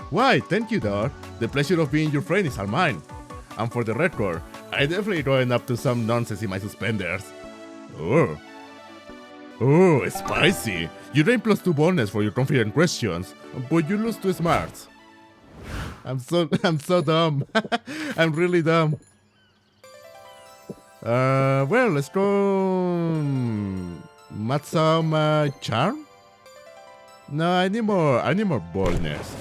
Why, thank you, Dad. The pleasure of being your friend is all mine. And for the record, I definitely growing up to some nonsense in my suspenders. Oh, spicy. You gain +2 bonus for your confident questions, but you lose 2 smarts. I'm so dumb. I'm really dumb. Well, let's go... Matsama Charm? No, I need more boldness.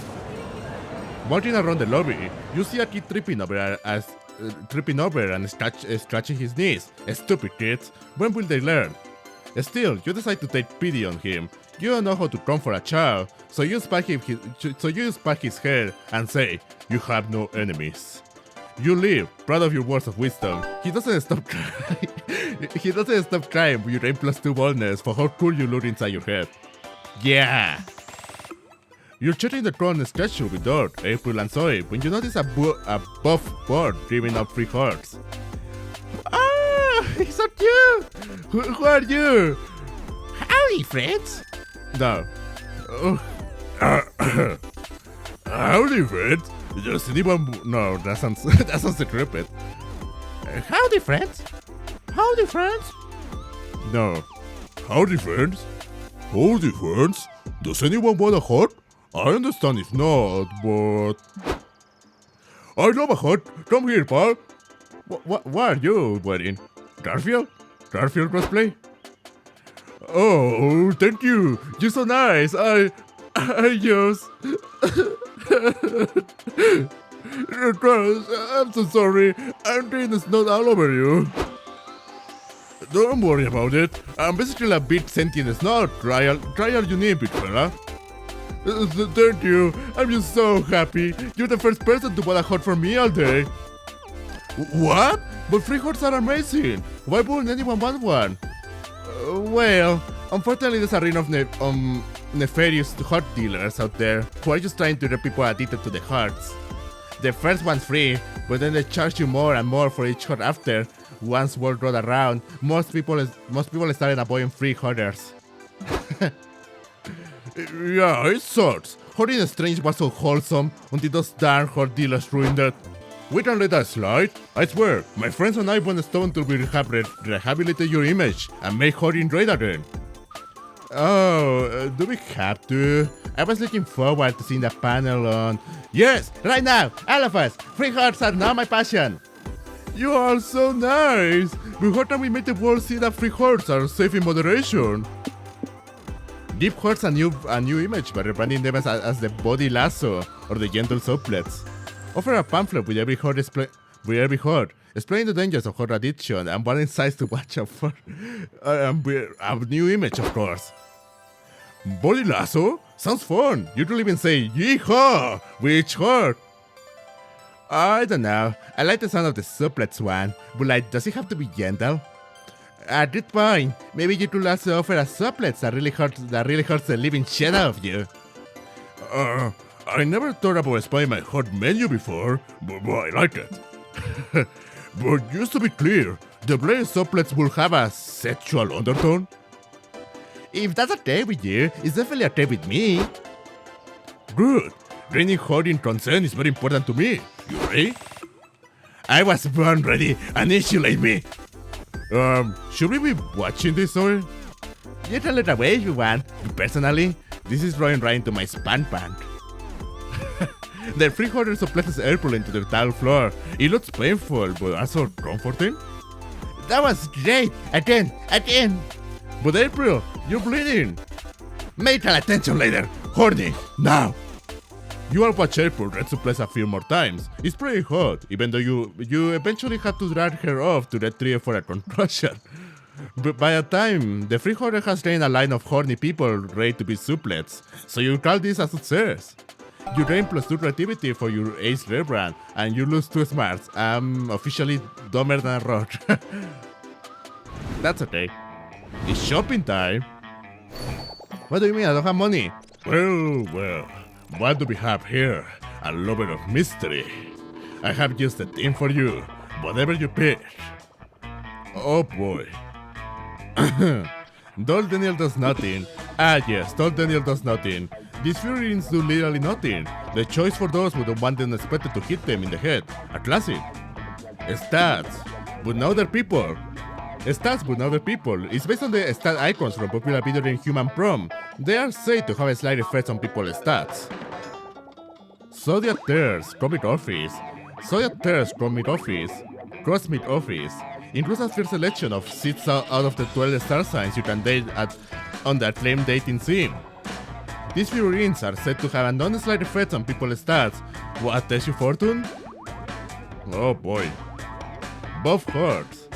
Walking around the lobby, you see a kid tripping over and scratching his knees. Stupid kids, when will they learn? Still, you decide to take pity on him. You don't know how to comfort a child, so you spank his head and say, "You have no enemies." You leave, proud of your words of wisdom. He doesn't stop crying, but you gain +2 boldness for how cool you look inside your head. Yeah! You're checking the corner schedule with Dot, April, and Zoe when you notice a buff board giving up free hearts. Ah! He's so cute! Who are you? Howdy, friends! No. Howdy, friends! Does anyone... No, that sounds decrepit. Howdy, friends! Howdy, friends! No. Howdy, friends! Howdy, friends! Does anyone want a heart? I understand if not, but... I love a heart! Come here, pal! What are you wearing? Garfield? Garfield cosplay? Oh, thank you! You're so nice! I just... I'm so sorry. I'm getting the snot all over you. Don't worry about it. I'm basically a big sentient snot. Try all you need, big fella. Thank you. I'm just so happy. You're the first person to buy a heart for me all day. What? But free hearts are amazing. Why wouldn't anyone want one? Well, unfortunately there's a ring of nefarious heart dealers out there who are just trying to get people addicted to the hearts. The first one's free, but then they charge you more and more for each heart after. Once word got around, most people started avoiding free hearters. Yeah, it sucks. Hearting Strange was so wholesome until those darn heart dealers ruined it. We can let that slide. I swear, my friends and I went a stone till we rehabilitate your image and make hearting great again. Oh, do we have to? I was looking forward to seeing the panel on... Yes, right now, all of us! Free hearts are now my passion! You are so nice! But how can we make the world see that free hearts are safe in moderation? Give hearts a new image by rebranding them as the body lasso or the gentle soplets. Offer a pamphlet with every heart explain the dangers of heart addiction and warning signs to watch out for. A new image, of course. Body lasso? Sounds fun. You could even say yeehaw! Which hurt? I don't know. I like the sound of the suplets one, but like, does it have to be gentle? At this point, maybe you could also offer a suplets that really hurts the living shit out of you. I never thought about spoiling my hot menu before, but I like it. But just to be clear, the blade suplets will have a sexual undertone? If that's okay with you, it's definitely okay with me. Good. Gaining hot in consent is very important to me. You ready? I was born ready, initiate me. Should we be watching this or? You can let away if you want. Personally, this is rolling right into my span bank. The 300 supplesses April into the tile floor. It looks painful, but also comforting. That was great! Again! But April, you're bleeding! Medical attention later! Horny! Now! You will watch April red suppress a few more times. It's pretty hot, even though you eventually have to drag her off to that tree for a concussion. But by the time, the 300 has gained a line of horny people ready to be suplets, so you call this a success. You gain +2 creativity for your ace rare brand, and you lose 2 smarts. I'm officially dumber than a rock. That's okay. It's shopping time. What do you mean I don't have money? Well. What do we have here? A lover of mystery. I have just the thing for you. Whatever you pick. Oh boy. Doll Daniel does nothing. Ah yes, Doll Daniel does nothing. These figurines do literally nothing. The choice for those who don't want them expected to hit them in the head. A classic. Stats. But now they're people. Stats but other people is based on the stat icons from popular video game Human Prom. They are said to have a slight effect on people's stats. Zodiac Tears Comic Office. Zodiac Tears Comic Office. Cosmic Office includes a fair selection of 6 out of the 12 star signs you can date on the acclaimed dating scene. These figurines are said to have a non-slight effect on people's stats. What tells you fortune? Oh boy. Buff Hearts.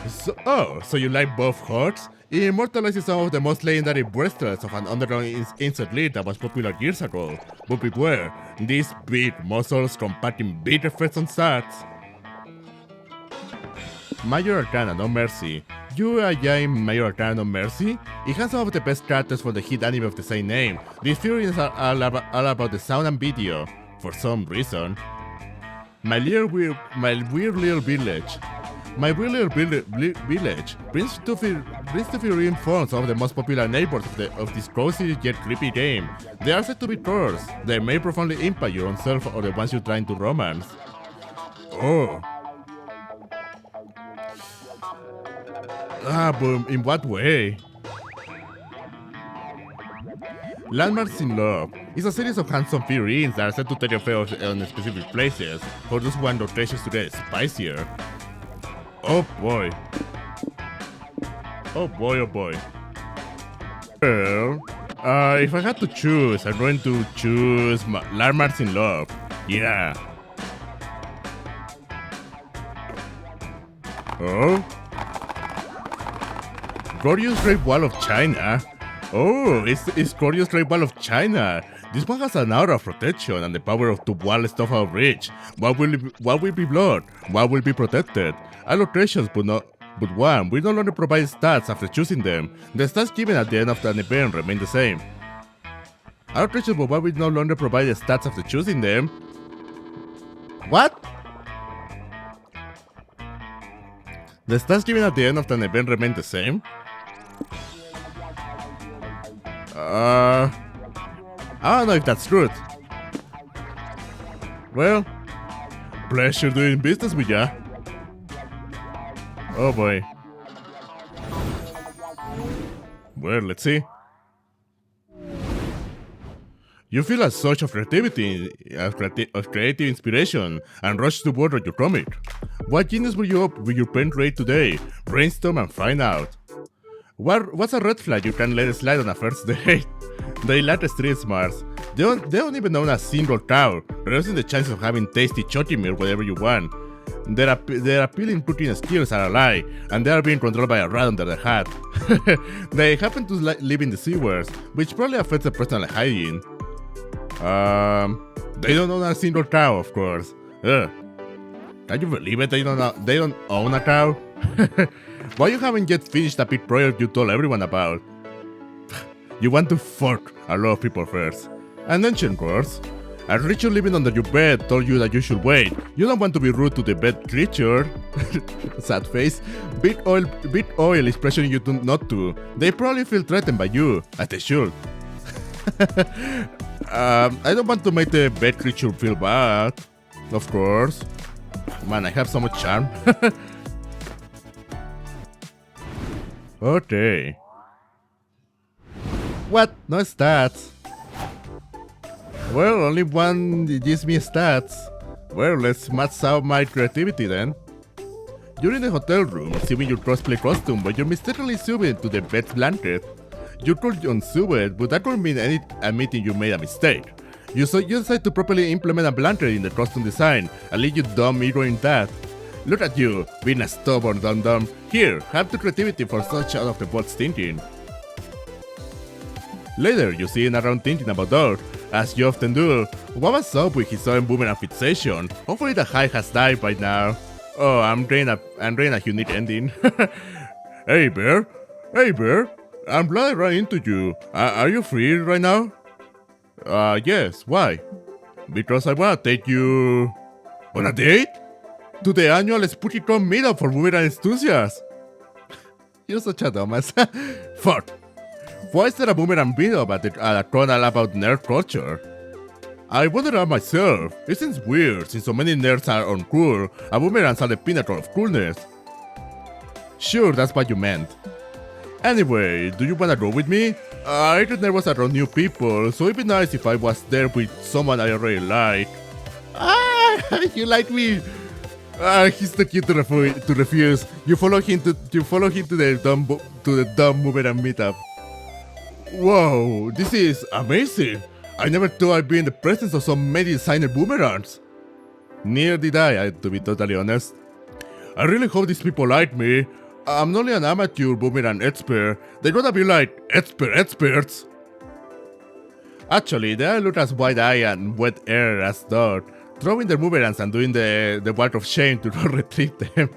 So you like Buff Hearts? It immortalizes some of the most legendary breastlets of an underground insect lead that was popular years ago. But beware, these big muscles compacting big effects on stats. Major Arcana No Mercy. You are in Major Arcana No Mercy? It has some of the best characters from the hit anime of the same name. These figurines are all about the sound and video, for some reason. My weird little village. My Weird Little Village brings to figurine forms of the most popular neighbors of this cozy yet creepy game. They are said to be trolls. They may profoundly impact your own self or the ones you're trying to romance. Oh. But in what way? Landmarks in Love is a series of handsome figurines that are said to take effect on specific places, for those who want locations to get spicier. Oh boy. Oh boy. Well, if I had to choose, I'm going to choose Landmarks in Love. Yeah. Oh? Gorgeous Great Wall of China. Oh, it's Gorgeous Great Wall of China. This one has an aura of protection and the power to wall stuff out of reach. What will be blocked? What will be protected? Allocations, but one. We no longer provide stats after choosing them. The stats given at the end of an event remain the same. Allocations, but what we no longer provide the stats after choosing them. What? The stats given at the end of an event remain the same? I don't know if that's true. Well, pleasure doing business with ya. Oh boy. Well, let's see. You feel a surge of creativity, of creative inspiration, and rush to border your comic. What genius were you up with your pen rate today? Brainstorm and find out. What's a red flag you can let slide on a first date? They lack street smarts. They don't even own a single cow, reducing the chances of having tasty chocolate milk whatever you want. Their appealing putting skills are a lie, and they are being controlled by a rat under their hat. They happen to live in the sewers, which probably affects their personal hygiene. They don't own a single cow, of course. Ugh. Can you believe it? They don't own a cow? Why you haven't yet finished a big project you told everyone about? You want to fuck a lot of people first. An ancient course. A creature living under your bed told you that you should wait. You don't want to be rude to the bed creature. Sad face. Bit oil is pressuring you not to. They probably feel threatened by you, as they should. I don't want to make the bed creature feel bad. Of course. Man, I have so much charm. Okay. What? No stats. Well, only one gives me stats. Well, let's max out my creativity then. You're in the hotel room, receiving your cosplay costume, but you're mistakenly sewing to the bed's blanket. You could unsue it, but that could mean admitting you made a mistake. You decide to properly implement a blanket in the costume design, and leave you dumb ignoring that. Look at you, being a stubborn dum-dum. Here, have the creativity for such out-of-the-box thinking. Later, you see him around thinking about Dog, as you often do. What was up with his own boomerang fixation? Hopefully the high has died by now. Oh, I'm getting a unique ending. Hey bear, I'm glad I ran into you. Are you free right now? Yes, why? Because I wanna take you... on a date? To the annual Spooky Prom meetup for boomerang enthusiasts. You're such a dumbass. Fuck. Why is there a boomerang meetup at a con all about nerd culture? I wondered that myself. It seems weird, since so many nerds are uncool, and boomerangs are the pinnacle of coolness. Sure, that's what you meant. Anyway, do you wanna go with me? I get nervous around new people, so it'd be nice if I was there with someone I already like. Ah, you like me? He's too cute to refuse. You follow him to the dumb boomerang meetup. Whoa, this is amazing. I never thought I'd be in the presence of so many designer boomerangs. Neither did I, to be totally honest. I really hope these people like me. I'm not only an amateur boomerang expert, they're gonna be like experts. Actually, they all look as wide-eyed and wet air as Dot, throwing their boomerangs and doing the walk of shame to not retrieve them.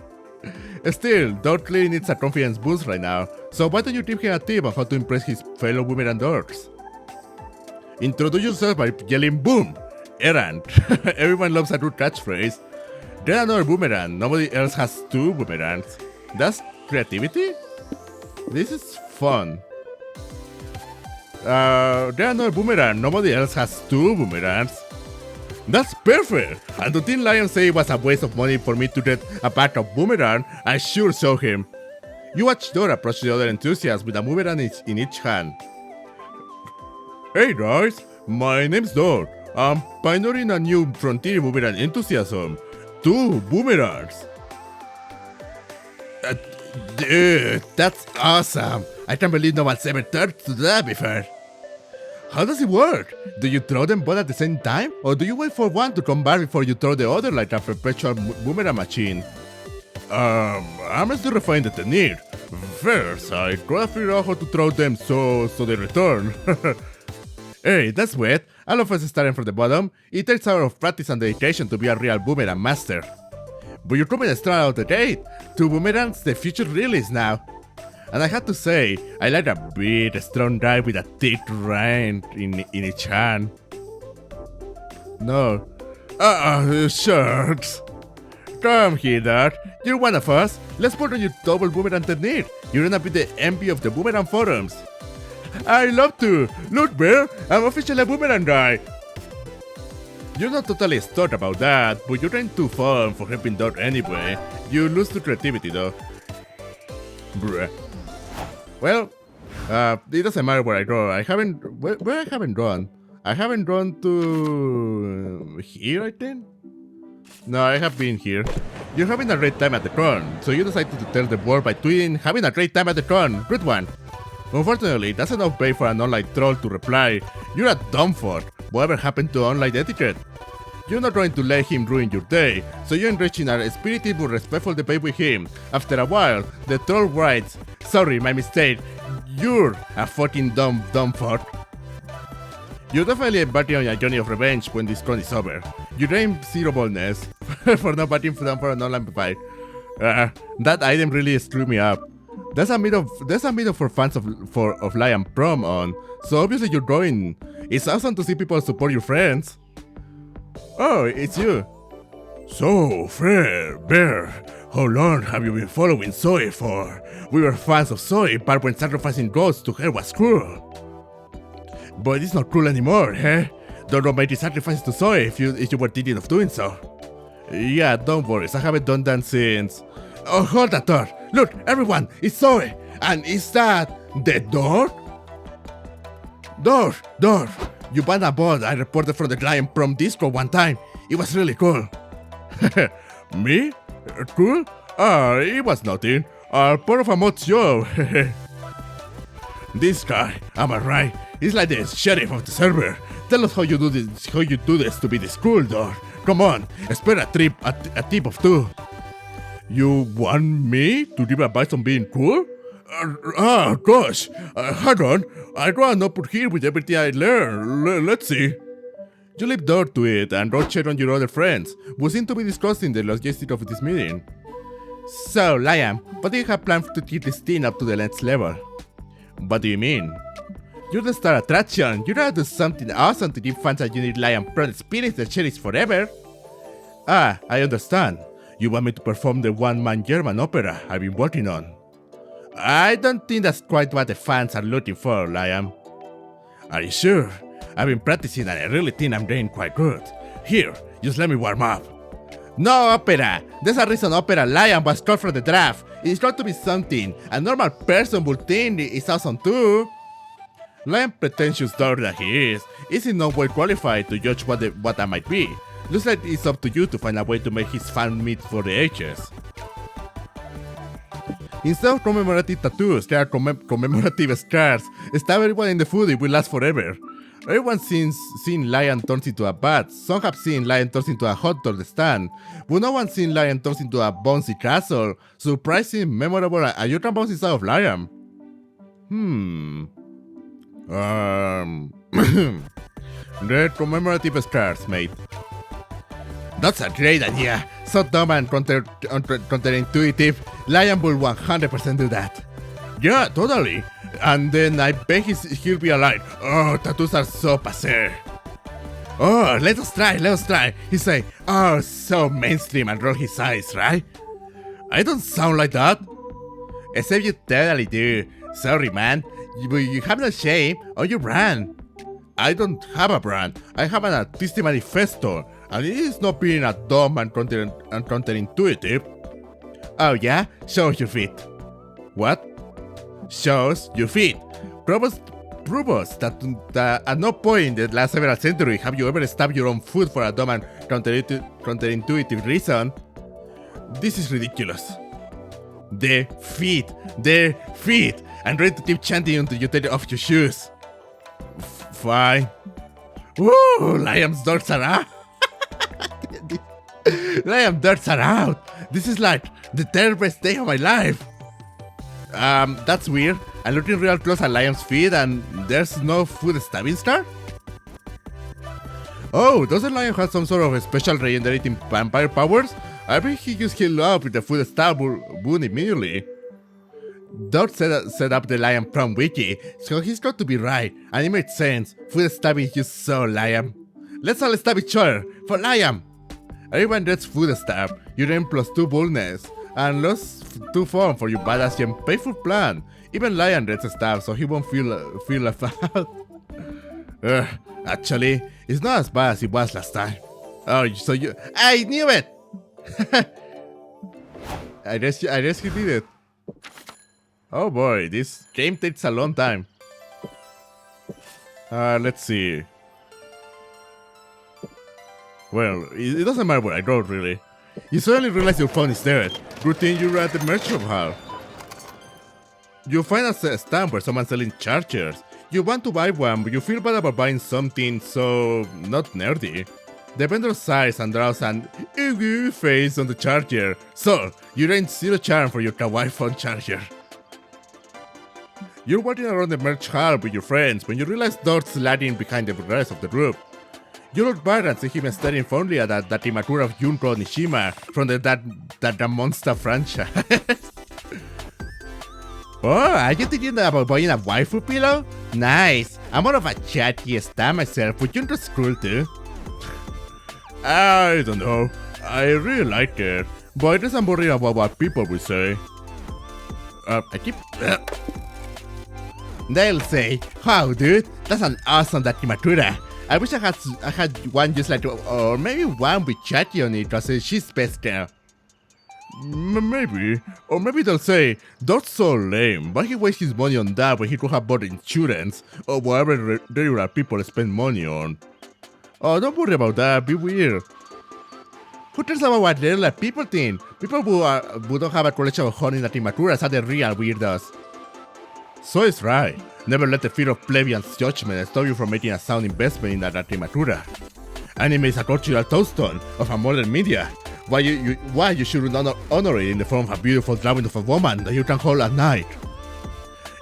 Still, Dot clearly needs a confidence boost right now, so why don't you give him a tip on how to impress his fellow boomerang dogs? Introduce yourself by yelling boom! Errand. Everyone loves a good catchphrase. Get another boomerang, nobody else has two boomerangs. That's creativity? This is fun. Get another boomerang, nobody else has two boomerangs. That's perfect! And the Teen Lion say it was a waste of money for me to get a pack of boomerang, I sure show him. You watch Dora approach the other enthusiasts with a boomerang in each hand. Hey guys, my name's Dor. I'm pioneering a new frontier boomerang enthusiasm. 2 boomerangs. Dude, that's awesome. I can't believe no one's ever tried to do that before. How does it work? Do you throw them both at the same time? Or do you wait for one to come back before you throw the other like a perpetual boomerang machine? I'm still refining the technique. First, I gotta figure out how to throw them so they return. Hey, that's weird. All of us starting from the bottom. It takes hours of practice and dedication to be a real boomerang master. But you're coming straight out the gate. 2 boomerangs, the future really is now. And I have to say, I like a big, strong guy with a thick rind in each hand. No. Shucks. Come here, Dad. You're one of us. Let's put on your double boomerang technique. You're gonna be the envy of the boomerang forums. I love to. Look, Bear, I'm officially a boomerang guy. You're not totally stuck about that, but you're trying too fun for helping Dot anyway. You lose to creativity though. Bruh. Well, it doesn't matter where I go. Where I haven't gone. I haven't gone to here, I think? No, I have been here. You're having a great time at the con, so you decided to tell the world by tweeting, having a great time at the con, good one. Unfortunately, that's enough bait for an online troll to reply, you're a dumb fuck, whatever happened to online etiquette? You're not going to let him ruin your day, so you enrich in a spirited but respectful debate with him. After a while, the troll writes, "Sorry, my mistake. You're a fucking dumb fuck." You're definitely embarking on a journey of revenge when this con is over. You gain 0 boldness for not batting down for an online fight. That item really screwed me up. There's a meetup for fans of Lion Prom on, so obviously you're going. It's awesome to see people support your friends. Oh, it's you. So, Fair Bear, how long have you been following Zoe for? We were fans of Zoe, but when sacrificing ghosts to her was cruel. But it's not cruel anymore, eh? Don't make the sacrifices to Zoe if you were thinking of doing so. Yeah, don't worry, I haven't done that since. Oh, hold that door. Look, everyone, it's Zoe. And is that the door? Door. You banned a bot I reported from the Lion Prom Discord one time. It was really cool. Me? Cool? It was nothing. Part of a mod show. This guy, am I right? He's like the sheriff of the server. Tell us how you do this to be this cool, door. Come on, spare a tip of 2. You want me to give advice on being cool? Gosh, hang on. I'd rather not put here with everything I learned. Let's see. You leave door to it and don't check on your other friends, who seem to be discussing the logistics of this meeting. So, Liam, what do you have planned to take this thing up to the next level? What do you mean? You're the star attraction. You gotta do something awesome to give fans a unique Lion Prom experience that cherishes forever. I understand. You want me to perform the one-man German opera I've been working on. I don't think that's quite what the fans are looking for, Liam. Are you sure? I've been practicing and I really think I'm getting quite good. Here, just let me warm up. No opera! There's a reason opera Lion was called from the draft. It's got to be something a normal person would think is awesome too. Lion, pretentious dog that he is in no way qualified to judge what that might be. Looks like it's up to you to find a way to make his fan meet for the ages. Instead of commemorative tattoos, there are commemorative scars. Stab everyone in the food, it will last forever. Everyone's seen Lion turns into a bat. Some have seen Lion turns into a hot dog stand. But no one's seen Lion turns into a bouncy castle. Surprising, memorable, and you can bounce inside of Lion. The commemorative scars, mate. That's a great idea. So dumb and counterintuitive. Lion will 100% do that. Yeah, totally. And then I bet he'll be alive. Oh, tattoos are so passé. Oh, let us try. He say, oh, so mainstream and roll his eyes, right? I don't sound like that. Except you totally do. Sorry, man. You have no shame or your brand. I don't have a brand. I have an artistic manifesto. And it is not being a dumb and counterintuitive. Oh yeah? Show your feet. What? Shows your feet. Prove us that at no point in the last several centuries have you ever stabbed your own foot for a dumb and counterintuitive reason. This is ridiculous. Their feet. I'm ready to keep chanting until you take off your shoes. Fine. Woo! Liam's doors are out. Liam darts are out. This is like the third best day of my life. That's weird. I'm looking real close at Liam's feet and there's no foot stabbing scar? Oh, doesn't Liam have some sort of special regenerating vampire powers? I bet he just healed up with the foot stab wound immediately. Dot set up the Lion Prom wiki, so he's got to be right, and it made sense. Foot stabbing is just so Liam. Let's all stab each other for Liam. Everyone gets foot stab. You gain +2 boldness and +2 fun for your badass and painful plan. Even Lion gets a stab, so he won't feel left out. Actually, it's not as bad as it was last time. Oh, so you? I knew it. I guess he did it. Oh boy, this game takes a long time. Let's see. Well, it doesn't matter what I wrote, really. You suddenly realize your phone is dead. Good thing you're at the merch shop hall. You find a stand where someone's selling chargers. You want to buy one, but you feel bad about buying something so not nerdy. The vendor sighs and draws an ooh face on the charger. So, you drain 0 charm for your kawaii phone charger. You're walking around the merch hall with your friends when you realize Dort's sliding behind the rest of the group. You look back and see him staring fondly at that Imakura of Junko Nishima from that Monster franchise. Oh, are you thinking about buying a waifu pillow? Nice. I'm more of a chatty star myself, but Junko's cool too. I don't know. I really like it, but it doesn't worry about what people will say. They'll say, "Wow, dude, that's an awesome Imakura. I wish I had one just like, or maybe one with chatty on it, cause she's best there." Maybe. Or maybe they'll say, "That's so lame. Why he waste his money on that when he could have bought insurance or whatever regular people spend money on?" Oh, don't worry about that. Be weird. Who cares about what regular people think? People who don't have a collection of honey that Imakuras are the real weirdos. So it's right. Never let the fear of plebeians' judgment stop you from making a sound investment in that Imakura. Anime is a cultural touchstone of a modern media. Why you should honor it in the form of a beautiful drawing of a woman that you can hold at night.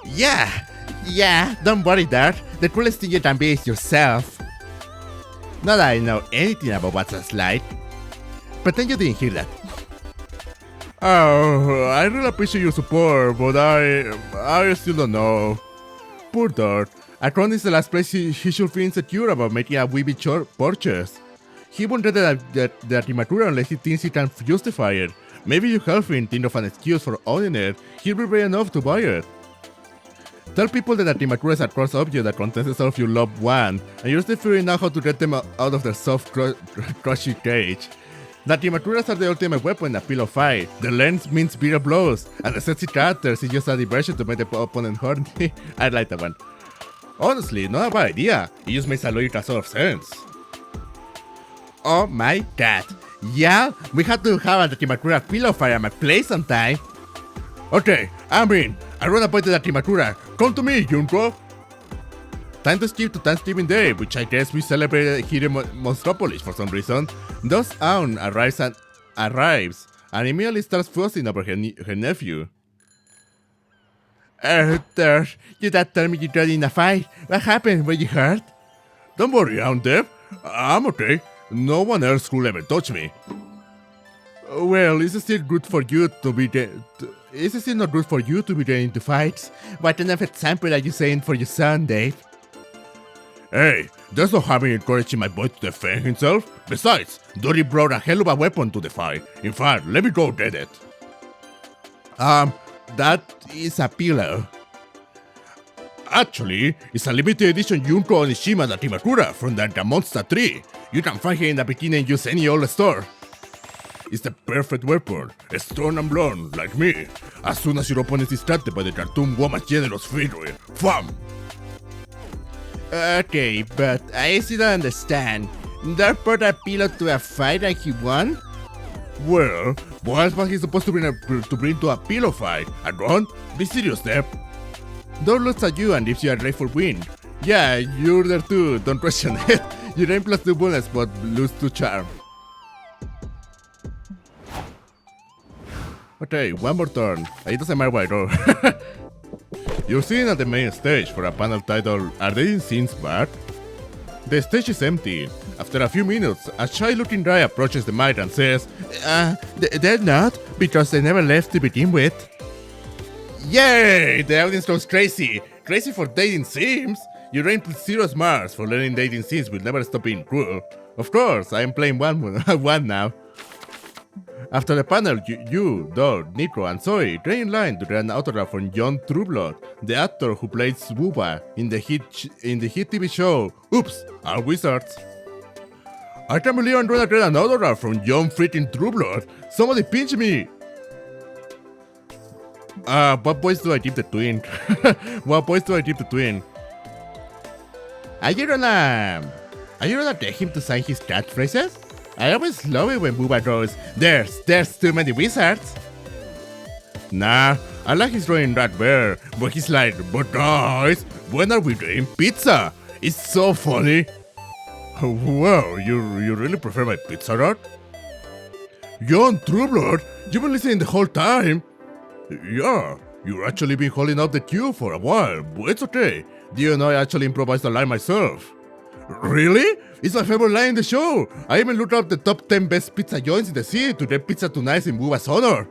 Yeah, don't worry, Dad. The coolest thing you can be is yourself. Not that I know anything about what that's like. Pretend you didn't hear that. Oh, I really appreciate your support, but I still don't know. Poor Dart. Akron is the last place he should feel insecure about making a wee bit purchase. He won't read that Imakura unless he thinks he can justify it. Maybe you help him think of an excuse for owning it. He'll be brave enough to buy it. Tell people that Imakura is a cross object that contains the soul of your loved one, and you're still figuring out how to get them out of their soft, crushy cage. That Imakuras are the ultimate weapon in a pillow fight. The lens means bigger blows, and the sexy characters is just a diversion to make the opponent horny. I like that one. Honestly, not a bad idea. It just makes a logical sort of sense. Oh my god. Yeah, we have to have a Imakura pillow fight at my place sometime. Okay, I'm in. I run a point to that Imakura. Come to me, Junko. Time to skip to Thanksgiving Day, which I guess we celebrated here in Monstropolis for some reason. Thus Aun arrives and immediately starts fussing over her nephew. There, you dad told me you got in a fight. What happened? Were you hurt? Don't worry, Aunt Deb. I'm okay. No one else will ever touch me. Well, is it still good for you to be Is it still not good for you to be getting into fights? What kind of example are you saying for your son, Dave? Hey, there's no harm in encouraging my boy to defend himself. Besides, Dory brought a hell of a weapon to the fight. In fact, let me go get it. That is a pillow. Actually, it's a limited edition Junko Onishima that Imakura from the Monster Tree. You can find her in the bikini and use any old store. It's the perfect weapon, strong and blonde, like me. As soon as your opponent is distracted by the cartoon woman's generous fury, FAM! Okay, but I still don't understand. That brought a pillow to a fight and he won? Well, what else was he supposed to bring to a pillow fight? A gun? Be serious, Deb. Dor looks at you and gives you a rightful win. Yeah, you're there too, don't question it. You gain plus 2 bullets but lose 2 charm. Okay, one more turn. It doesn't matter what I roll. You're sitting at the main stage for a panel titled Are They in Scenes Back? The stage is empty. After a few minutes, a shy-looking guy approaches the mic and says, they're not, because they never left to begin with. Yay! The audience goes crazy. Crazy for dating sims? You rank plus 0 smarts for learning dating sims will never stop being cruel. Of course, I am playing one now. After the panel, you, Dor, Nico, and Zoe get in line to get an autograph from John Trueblood, the actor who played Swooba in the hit TV show Oops, Our Wizards. I can't believe I'm gonna get an autograph from John freaking Trueblood. Somebody pinch me! What voice do I give the twin? What voice do I give the twin? Are you gonna get him to sign his catchphrases? I always love it when Booba goes, there's too many wizards. Nah, I like his drawing that bear, but he's like, but guys, when are we doing pizza? It's so funny. Wow, you really prefer my pizza rat? John Trueblood, you've been listening the whole time. Yeah, you've actually been holding out the queue for a while, but it's okay. Do you know I actually improvised the line myself? Really? It's my favorite line in the show. I even looked up the top 10 best pizza joints in the city to get pizza tonight in Buba's honor.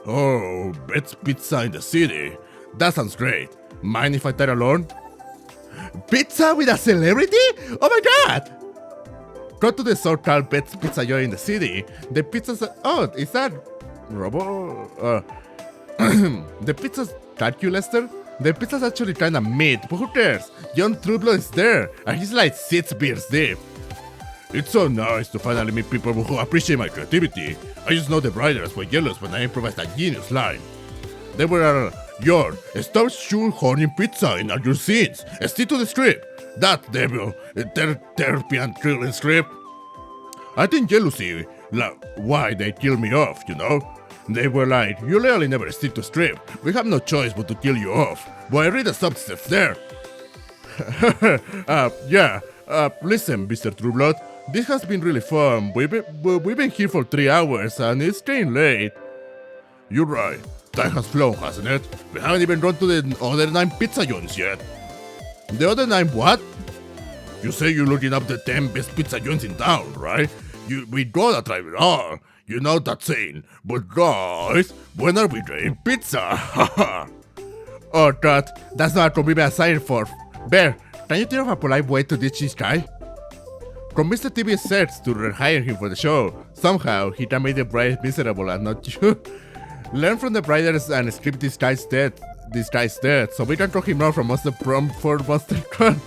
Oh, best pizza in the city. That sounds great. Mind if I tag along? Pizza with a celebrity? Oh my god! Go to the so-called best pizza joint in the city. The pizza's... Oh, is that... Robo... the pizza's... Thank you, Lester? The pizza's actually kinda meat, but who cares? John Trueblood is there, and he's like 6 beers deep. It's so nice to finally meet people who appreciate my creativity. I just know the writers were jealous when I improvised a genius line. They were, John, stop shoehorning pizza in all your scenes. Stick to the script. That devil, terpian killing script. I think jealousy, why they killed me off, you know? They were like, you literally never stick to script. We have no choice but to kill you off. But I read the substance there. Listen, Mr. Trueblood. This has been really fun. We've been here for 3 hours and it's getting late. You're right. Time has flown, hasn't it? We haven't even gone to the other 9 pizza joints yet. The other 9 what? You say you're looking up the 10 best pizza joints in town, right? We gotta try it all. You know that saying. But guys, when are we getting pizza? Oh god, that's not a commitment I signed for. Bear, can you think of a polite way to ditch this guy? Convince the TV sets to rehire him for the show. Somehow, he can make the bride miserable and not you. Learn from the writers and script this guy's death, so we can throw him out from Monster Prom for MonsterCon.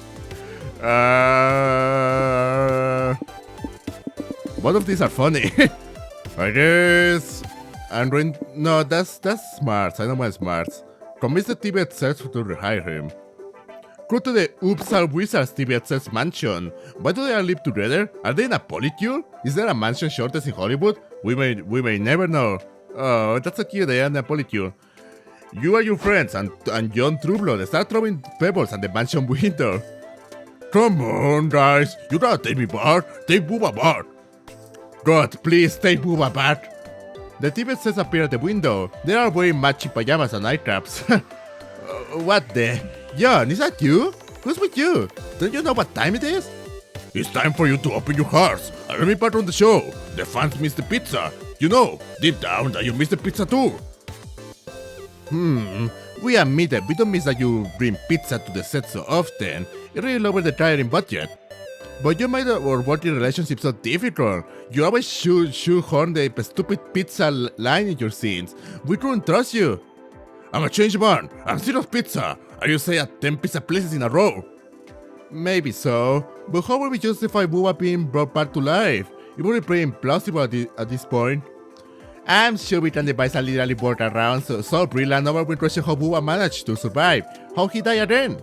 Both of these are funny. I guess... No, that's smarts. I don't want smarts. Convince the Tibet sets to rehire him. Go to the Oops All Wizards Tibet sets mansion. Why do they all live together? Are they in a polycule? Is there a mansion shortage in Hollywood? We may never know. Oh, that's so cute, they are in a polycule. You and your friends and John Trueblood start throwing pebbles at the mansion window. Come on, guys. You gotta take me back. Take Booba back. God, please take Booba back. The Tibet sets appear at the window. They are wearing matching pajamas and nightcaps. What the? John, is that you? Who's with you? Don't you know what time it is? It's time for you to open your hearts and let me part on the show. The fans miss the pizza. You know, deep down that you miss the pizza too. We admit that we don't miss that you bring pizza to the set so often. It really lowers the tiring budget. But you made our working relationship so difficult. You always shoehorn the stupid pizza line in your scenes. We couldn't trust you. I'm a changed man. I'm serious pizza. And you say at 10 pizza places in a row. Maybe so, but how will we justify Booba being brought back to life? It would be pretty implausible at this point. I'm sure we can devise a literally workaround so brilliant no one will question how Booba managed to survive, how he died again.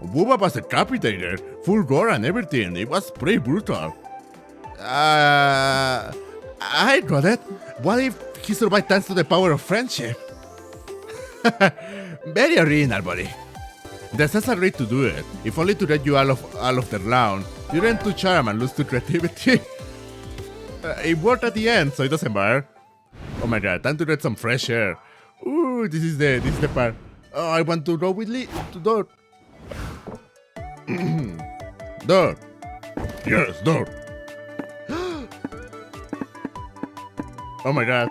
Booba was decapitated, full gore and everything. It was pretty brutal. I got it. What if he survived thanks to the power of friendship? Very original, buddy. The sets agreed to do it, if only to get you out of the round. You ran to charm and lose to creativity. It worked at the end, so it doesn't matter. Oh my god, time to get some fresh air. Ooh, this is the part. Oh, I want to go with Lee to door. Door. Yes, door. Oh my god.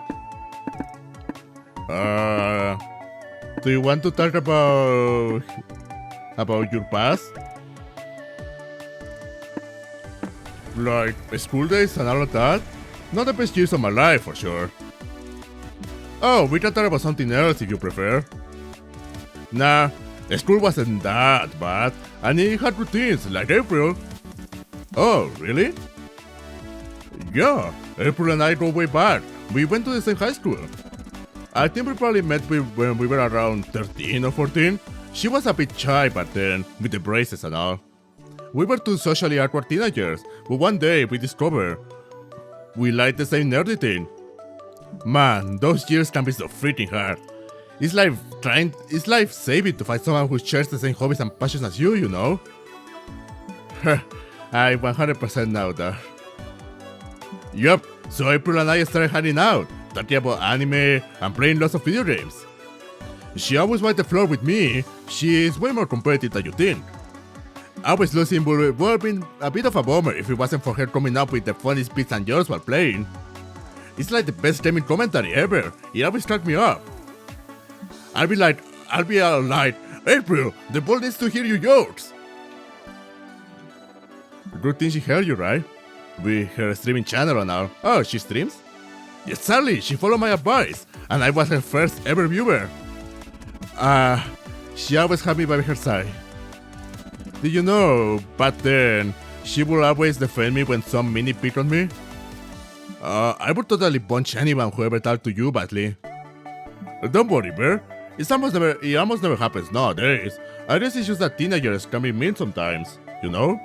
Do you want to talk about your past? Like school days and all of that? Not the best years of my life, for sure. Oh, we can talk about something else if you prefer. Nah, school wasn't that bad, and it had routines like April. Oh, really? Yeah, April and I go way back. We went to the same high school. I think we probably met when we were around 13 or 14. She was a bit shy back then, with the braces and all. We were two socially awkward teenagers, but one day we discovered we liked the same nerdy thing. Man, those years can be so freaking hard. It's life-saving to find someone who shares the same hobbies and passions as you know? I 100% know that. Yup, so April and I started hanging out, talking about anime and playing lots of video games. She always wiped the floor with me. She is way more competitive than you think. I was losing would have been a bit of a bummer if it wasn't for her coming up with the funniest bits and jokes while playing. It's like the best gaming commentary ever. It always cracked me up. I'll be all like, April, the ball needs to hear your jokes. Good thing she heard you, right? With her streaming channel and all. Oh, she streams? Yes, sadly, she followed my advice, and I was her first ever viewer. She always had me by her side. Did you know, back then, she would always defend me when some mini picked on me? I would totally punch anyone who ever talked to you badly. Don't worry, Bear. It almost never happens nowadays. I guess it's just that teenagers can be mean sometimes, you know?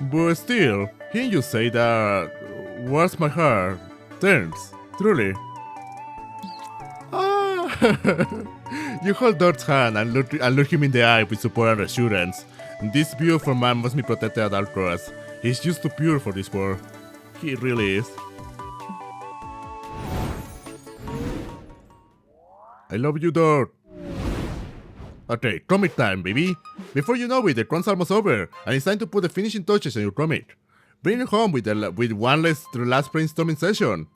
But still, hearing you say that warms my heart. Thanks, truly. You hold Dort's hand and look him in the eye with support and reassurance. This beautiful man must be protected at all costs. He's just too pure for this world. He really is. I love you, Dort. Okay, comic time, baby. Before you know it, the cron's almost over, and it's time to put the finishing touches on your comic. Bring it home with one last brainstorming session.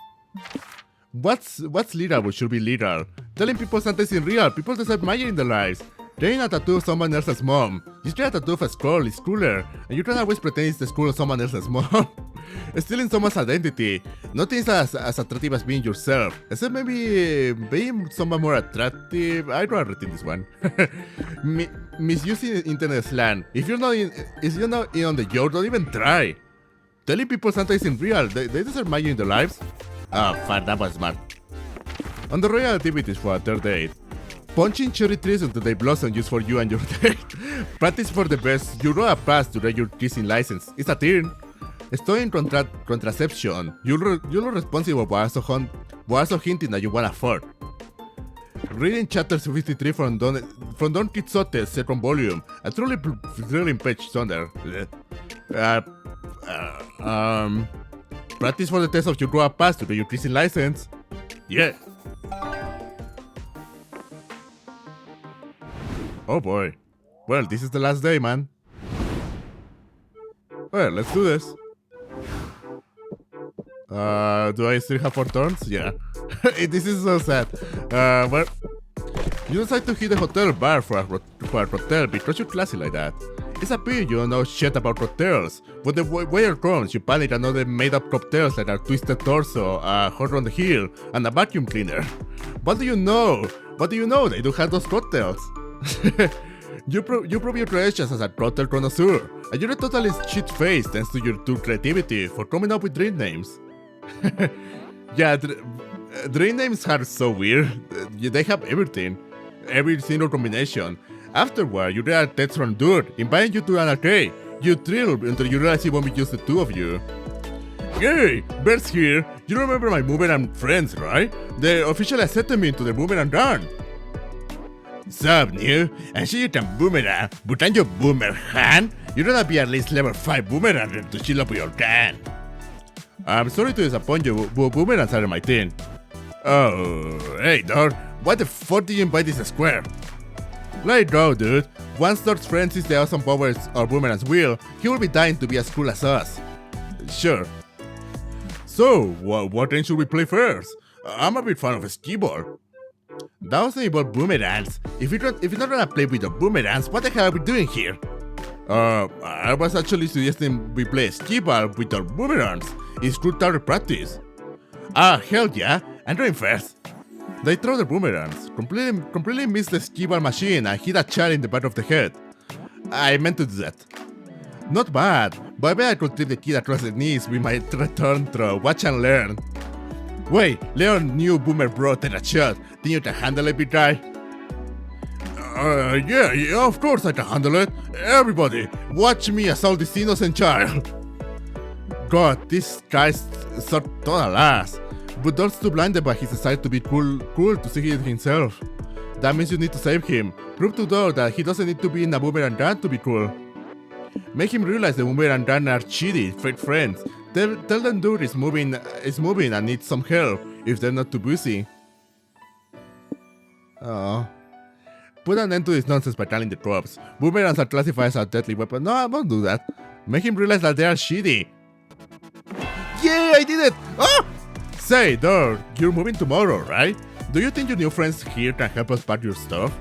What's legal but should be legal? Telling people something isn't real. People deserve magic in their lives. Getting a tattoo of someone else's mom. Just get a tattoo of a skull is cooler, and you can always pretend it's the skull of someone else's mom. Stealing someone's identity. Nothing is as attractive as being yourself. Except maybe being someone more attractive. I'd rather think this one. Misusing internet slang. If you're not in on the joke, don't even try. Telling people something isn't real. They deserve magic in their lives. Oh, fuck, that was smart. On the royal activities for a third date. Punching cherry trees until they blossom just for you and your date. Practice for the best. You roll a pass to get your kissing license. It's a turn. Studying contraception. You're responsible for also hinting that you want a fart. Reading chapter 53 from Don Quixote's second volume. A truly thrilling page thunder. Practice for the test of your grow pass to get your kissing license. Yeah. Oh boy. Well, this is the last day, man. Well, let's do this. Do I still have 4 turns? Yeah. This is so sad. Well, you decide to hit a hotel bar for a hotel because you're classy like that. It's a pity you don't know shit about cocktails. When the waiter comes, you panic and order made-up cocktails like a twisted torso, a hot on the heel, and a vacuum cleaner. What do you know? They do have those cocktails. You prove your credentials as a cocktail connoisseur, and you're a totally shit-faced thanks to your creativity for coming up with drink names. Yeah, drink names are so weird. They have everything. Every single combination. Afterward, you get a text from Dude inviting you to an arcade. You thrill until you realize it won't be just the two of you. Hey, Bert's here. You remember my Boomerang friends, right? They officially accepted me into the Boomerang gang. Sup, new? I see you can Boomerang, but can you Boomerang? You gotta be at least level 5 Boomerang to chill up with your gang. I'm sorry to disappoint you, but Boomerangs are my thing. Oh, hey, Dor, why the fuck did you invite this square? Let it go, dude. Once Dor's friend sees the awesome powers our Boomerang's will, he will be dying to be as cool as us. Sure. So, what game should we play first? I'm a big fan of skee-ball. That wasn't about Boomerangs. If you're not gonna play with the Boomerangs, what the hell are we doing here? I was actually suggesting we play skee-ball with our Boomerangs. It's good target practice. Ah, hell yeah, I'm going first. They throw the Boomerangs, completely miss the skee-ball machine and hit a child in the back of the head. I meant to do that. Not bad, but I bet I could trip the kid across the knees with my return throw. Watch and learn. Wait, Leon knew Boomer bro take a shot. Think you can handle it, big guy? Yeah, of course I can handle it. Everybody, watch me assault this innocent child. God, this guy's so total ass. But Dort's too blinded by his desire to be cool to see it himself. That means you need to save him. Prove to Dort that he doesn't need to be in a Boomerang gang to be cool. Make him realize the Boomer and Dan are cheaty, fake friends. Tell them dude is moving and needs some help if they're not too busy. Oh. Put an end to this nonsense by telling the tropes. Boomerangs are classified as a deadly weapon. No, I won't do that. Make him realize that they are shitty. Yeah, I did it! Oh! Say, Dor, you're moving tomorrow, right? Do you think your new friends here can help us pack your stuff?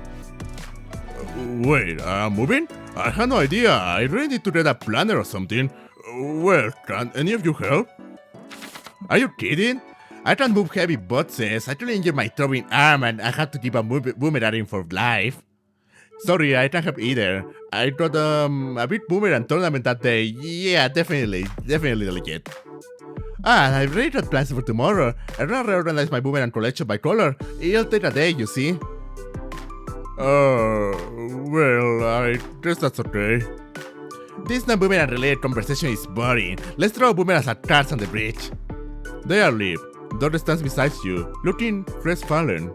Wait, moving? I had no idea. I really need to read a planner or something. Well, can any of you help? Are you kidding? I can't move heavy boxes. I actually injured my throwing arm and I had to keep a boomerang for life. Sorry, I can't help either. I got a big boomerang tournament that day. Yeah, definitely legit. I already got plans for tomorrow. I want to reorganize my boomerang collection by color. It'll take a day, you see. Well, I guess that's okay. This non-boomerang related conversation is boring. Let's throw boomerangs at cars on the bridge. They are leave. Dor stands beside you, looking crestfallen.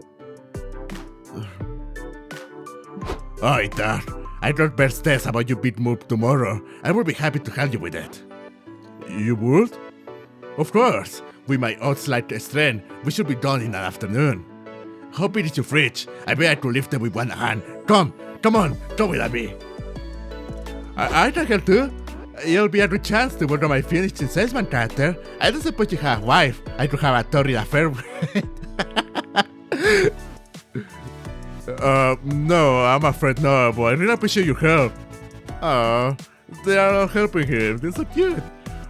Oh, Dad, I got bad stats about your big move tomorrow. I would be happy to help you with it. You would? Of course. With my odd slight strength, we should be done in an afternoon. How big is your fridge? I bet I could lift it with one hand. Come on, come with me. I can help too. It'll be a good chance to work on my finished salesman character. I don't suppose you have a wife I could have a torrid affair with. No, I'm afraid no, but I really appreciate your help. Oh, they are all helping him. They're so cute.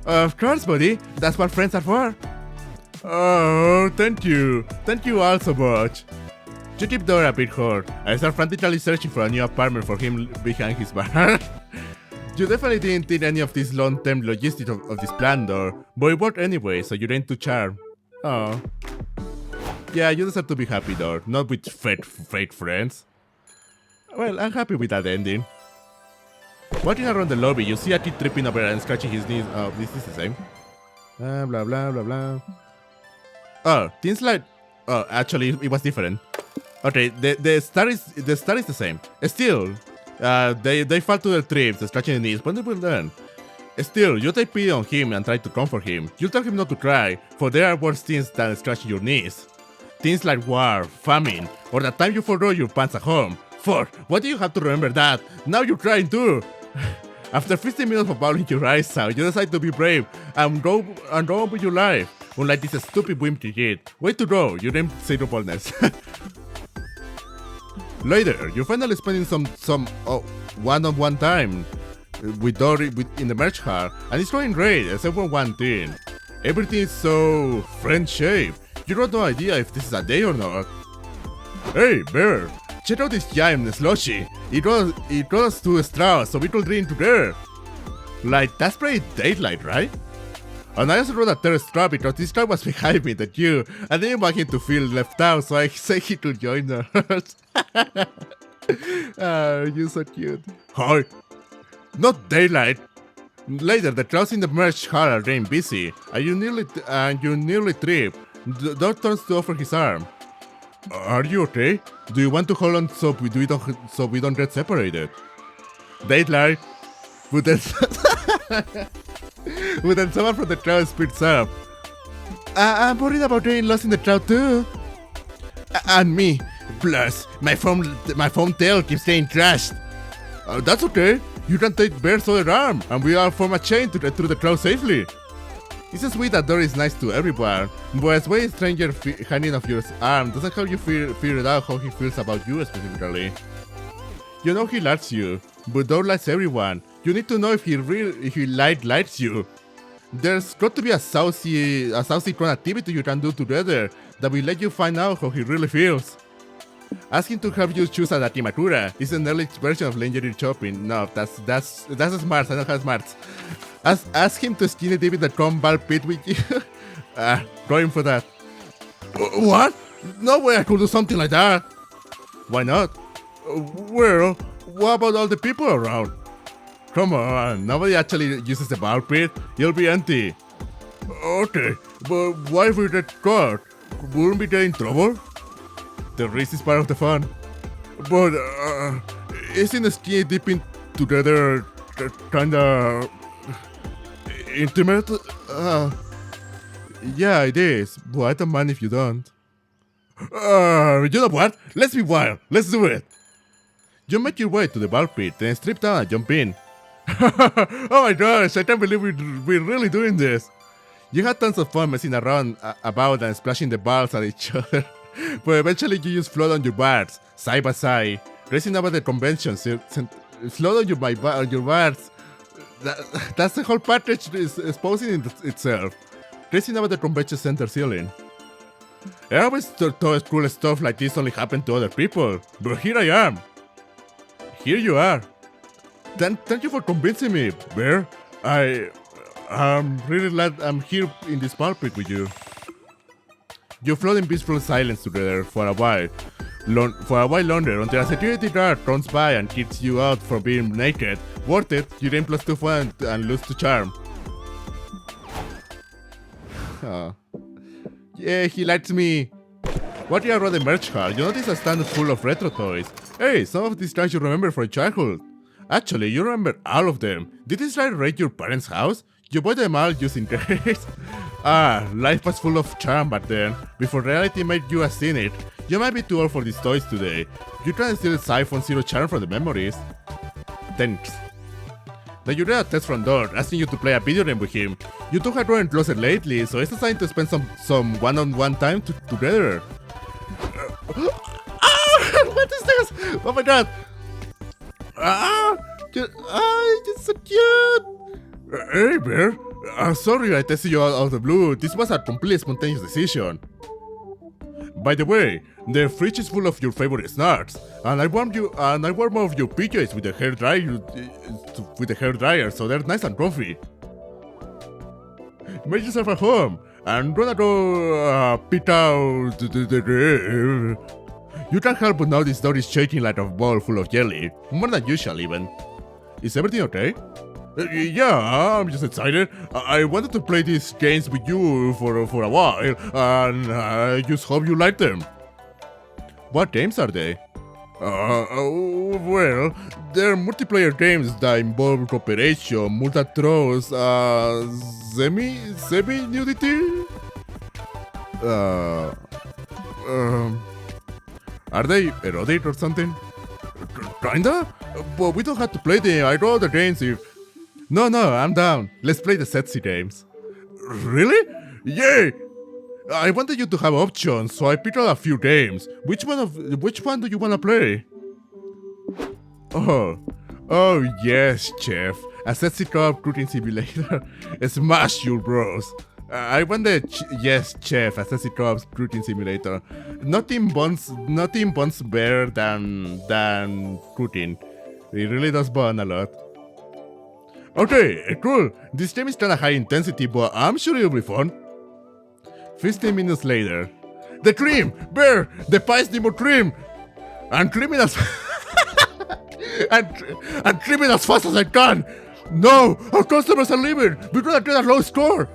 Of course, buddy. That's what friends are for. Oh, thank you. Thank you all so much. You keep Dora a bit hurt. I start frantically searching for a new apartment for him behind his bar. You definitely didn't think any of this long-term logistics of this plan, though. But it worked anyway, so you ain't too charmed. Oh. Yeah, you deserve to be happy, though. Not with fake friends. Well, I'm happy with that ending. Walking around the lobby, you see a kid tripping over and scratching his knees. Oh, this is the same. Blah, blah, blah, blah. Oh, things like... Oh, actually, it was different. Okay, the start is the same. Still, they fall to their trips, scratching the knees, but they will learn. Still, you take pity on him and try to comfort him. You tell him not to cry, for there are worse things than scratching your knees. Things like war, famine, or the time you forgot your pants at home. Fuck, why do you have to remember that? Now you're crying too! After 15 minutes of bawling your eyes out, you decide to be brave and go on with your life. Unlike this stupid wimpy kid. Way to go, you named zero boldness. Later, you're finally spending some one-on-one time with Dory in the merch hall, and it's going great, except for one thing. Everything is so friend-shaped. You got no idea if this is a day or not. Hey, Bear, check out this giant slushy. It was 2 straws, so we could drink together. Like, that's pretty daylight, right? And I also wrote a third straw because this guy was behind me than you. I didn't want him to feel left out, so I said he could join us. You're so cute. Hi. Not daylight. Later, the crowds in the merch hall are getting busy, and you nearly trip. The dog turns to offer his arm. Are you okay? Do you want to hold on so we don't get separated? Daylight. But then someone from the crowd speaks up. I'm worried about getting lost in the crowd too. And me. Plus, my phone tail keeps getting crashed. That's okay. You can take Bear's other arm, and we all form a chain to get through the crowd safely. It's so sweet that Dory is nice to everyone, but as way a stranger handing off your arm doesn't help you figure out how he feels about you specifically. You know he likes you, but Dory likes everyone. You need to know if he likes you. There's got to be a saucy fun activity you can do together that will let you find out how he really feels. Ask him to help you choose a Dakimakura. It's an early version of lingerie shopping. No, that's smart. I don't have smarts. Ask him to skinny dip in the corn ball pit with you. Going for that. What? No way I could do something like that. Why not? Well, what about all the people around? Come on, nobody actually uses the ball pit. It'll be empty. Okay, but what if we get caught? Wouldn't we get in trouble? The risk is part of the fun. But isn't skinny dipping together kinda intimate? Yeah, it is, but I don't mind if you don't. You know what? Let's be wild. Let's do it. You make your way to the ball pit, then strip down and jump in. Oh my gosh, I can't believe we're really doing this. You had tons of fun messing around about and splashing the balls at each other. But eventually you just float on your bars, side by side, racing over the convention. Float on your bars. That's the whole package is exposing itself. Racing over the convention center ceiling. I always thought cool stuff like this only happened to other people, but here I am. Here you are. Thank you for convincing me, Bear. I'm really glad I'm here in this pulpit with you. You float in peaceful silence together for a while longer until a security guard comes by and kicks you out for being naked. Worth it, you gain +2 fun and lose 2 charm. Yeah, he likes me. What do you around the merch hall? You notice a stand full of retro toys. Hey, some of these guys you remember from childhood. Actually, you remember all of them. Did this guy raid your parents' house? You bought them all just in case. Life was full of charm back then. Before reality made you a cynic. You might be too old for these toys today. You can still siphon 0 charm from the memories. Thanks. Then you read a text from Dor asking you to play a video game with him. You two have grown closer lately, so it's time to spend some one-on-one time together. What is this? Oh my god! It's so cute! Hey, Bear. Sorry I tested you out of the blue. This was a completely spontaneous decision. By the way, the fridge is full of your favorite snacks, and I warmed all of your PJs with the hair dryer, so they're nice and comfy. Make yourself at home, and gonna go pit out. You can't help but notice Dor is shaking like a ball full of jelly, more than usual even. Is everything okay? Yeah, I'm just excited. I wanted to play these games with you for a while, and I just hope you like them. What games are they? Well, they're multiplayer games that involve cooperation, multi-throws, semi-nudity? Are they erotic or something? Kinda? But we don't have to play them. I know the games if... No, I'm down. Let's play the sexy games. Really? Yay! I wanted you to have options, so I picked out a few games. Which one do you wanna play? Oh yes, Chef. A sexy co-op cooking simulator. Smash your bros. I want the yes, Chef. A sexy co-op cooking simulator. Nothing bonds better than cooking. It really does bond a lot. Okay, cool. This game is kinda high intensity, but I'm sure it'll be fun. 15 minutes later. The cream! Bear! The pie's need more cream! I'm creaming as... I'm creaming as fast as I can! No! Our customers are leaving! We're gonna get a low score!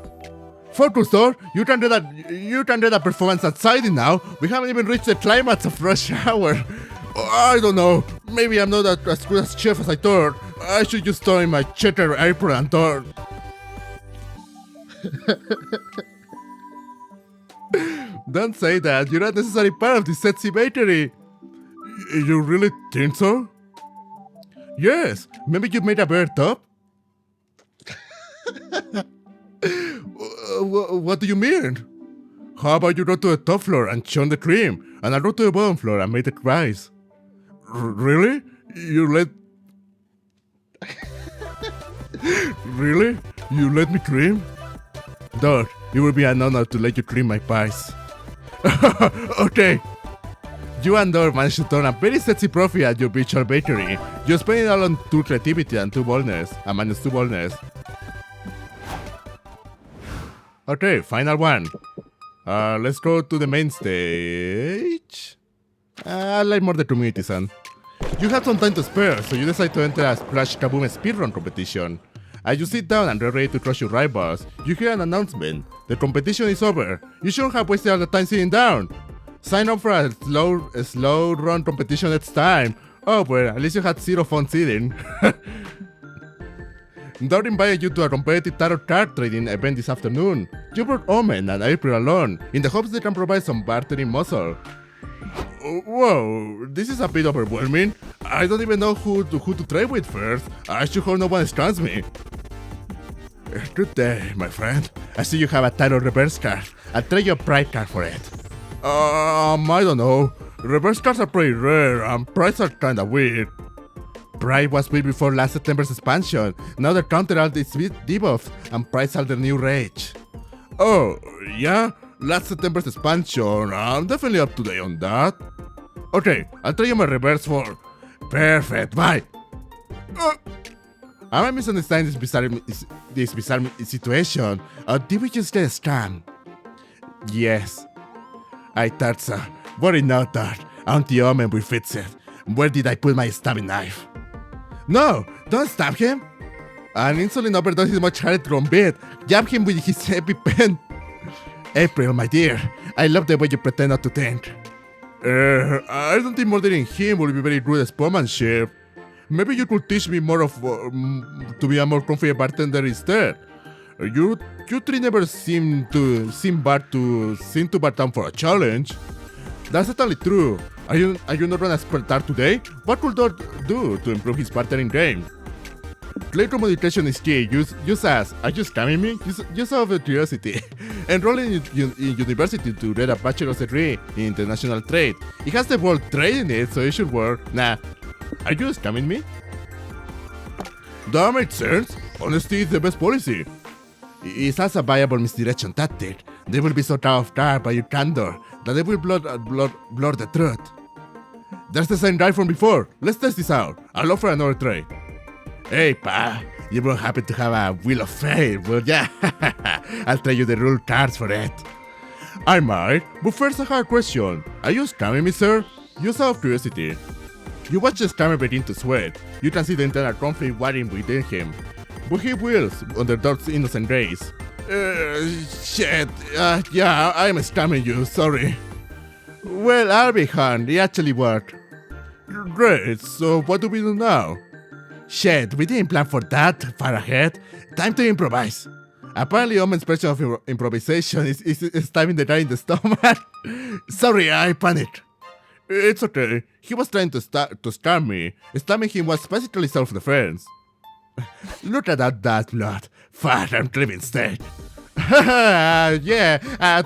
Focus, Dor! You can do that performance outside now! We haven't even reached the climax of rush hour! I don't know. Maybe I'm not as good as Chef as I thought. I should just throw in my checker apron and thought... Don't say that. You're not necessarily part of this sexy bakery. You really think so? Yes. Maybe you made a bear top? What do you mean? How about you go to the top floor and churn the cream, and I go to the bottom floor and make the rice? Really? You let... Really? You let me cream? Dog, it would be an honor to let you cream my pies. Okay. You and Dor managed to turn a very sexy profit at your virtual bakery. You spend it all on 2 creativity and 2 boldness, and -2 boldness. Okay, final one. Let's go to the main stage. I like more the community zone. You have some time to spare, so you decide to enter a Splash Kaboom speedrun competition. As you sit down and get ready to crush your rivals, you hear an announcement. The competition is over. You shouldn't have wasted all the time sitting down. Sign up for a slow run competition next time. Oh, well, at least you had 0 fun sitting. They're inviting you to a competitive tarot card trading event this afternoon. You brought Omen and April alone, in the hopes they can provide some bartering muscle. Whoa, this is a bit overwhelming. I don't even know who to trade with first. I should hope no one scams me. Good day, my friend. I see you have a tarot reverse card. I'll trade you a pride card for it. I don't know. Reverse cards are pretty rare and prides are kinda weird. Pride was built before last September's expansion. Now their counter art is debuffed and prides are the new rage. Oh, yeah? Last September's expansion. I'm definitely up to date on that. Okay, I'll trade you my reverse for... Perfect, bye! Am I misunderstanding this bizarre situation? Or did we just get a scam? Yes. I thought so. Worry not, that. Auntie Omen will fix it. Where did I put my stabbing knife? No! Don't stab him! An insulin overdose is much harder to combat. Jab him with his heavy pen. April, my dear, I love the way you pretend not to think. I don't think murdering him will be very good sportsmanship. Maybe you could teach me more of to be a more confident bartender instead. You three never seem to bar down for a challenge. That's certainly true. Are you not running a spectator today? What could Dot do to improve his bartending game? Play communication is key. Use as, are you scamming me? Use out of curiosity. Enroll in university to get a bachelor's degree in international trade. It has the word trade in it, so it should work. Nah. Are you scamming me? That makes sense. Honesty is the best policy. It's also a viable misdirection tactic. They will be so out of guard by your candor that they will blur the truth. There's the same guy from before. Let's test this out. I'll offer another trade. Hey, pa, you won't happen to have a Wheel of Fate, will ya? I'll trade you the rule cards for it. I might, but first a hard question. Are you scamming me, sir? Use out of curiosity. You watch the scammer begin to sweat. You can see the internal conflict warring within him. But he wills under Dot's innocent grace. Shit. Yeah, I'm scamming you, sorry. Well, I'll be hanged. It actually worked. Great, so what do we do now? Shit, we didn't plan for that far ahead. Time to improvise. Apparently, Omen's version of improvisation is stabbing the guy in the stomach. Sorry, I panicked. It's okay. He was trying to scam me. Stabbing him was basically self-defense. Look at that blood. Fuck, I'm craving steak. Yeah,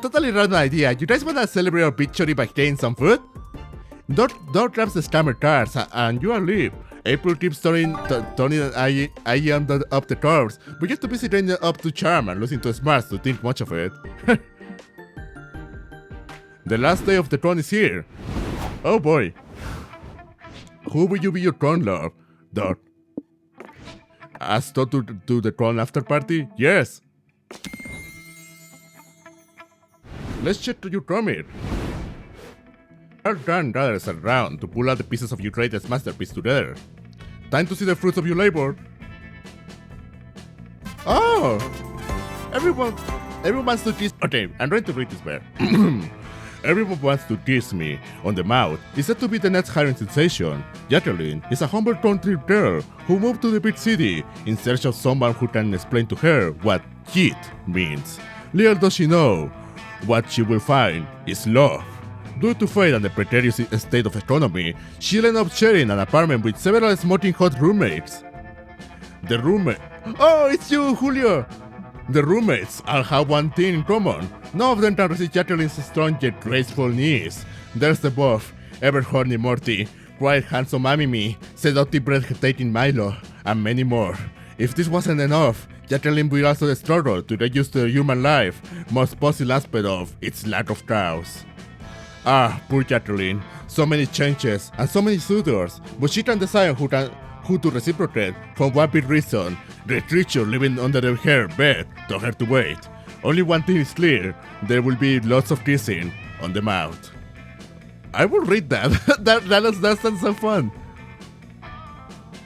totally random idea. You guys wanna celebrate our victory by getting some food? Don't grabs the scammer cards and you are leave. April keeps turning up the curves, but just too busy training up to charm and losing to smarts to think much of it. The last day of the throne is here. Oh boy. Who will you be your throne lord? Dot. Asked Dot to the throne after party? Yes. Let's check to your commit. Our grand gathers around to pull out the pieces of your greatest masterpiece together. Time to see the fruits of your labor. Oh! Everyone wants to kiss. Okay, I'm going to read this better. Everyone wants to kiss me on the mouth. Is said to be the next hiring sensation. Jacqueline is a humble country girl who moved to the big city in search of someone who can explain to her what heat means. Little does she know, what she will find is love. Due to fate and the precarious state of economy, she'll end up sharing an apartment with several smoking hot roommates. Oh, it's you, Julio! The roommates all have one thing in common. None of them can resist Jacqueline's strong yet graceful knees. There's the buff, ever-horny Morty, quiet handsome Amimi, seductive breathtaking Milo, and many more. If this wasn't enough, Jacqueline will also struggle to get used to the human life, most possible aspect of its lack of chaos. Ah, poor Jacqueline. So many changes and so many suitors, but she can decide who to reciprocate for what big reason. The creature living under her bed told her to wait. Only one thing is clear, there will be lots of kissing on the mouth. I will read that. that sounds so fun.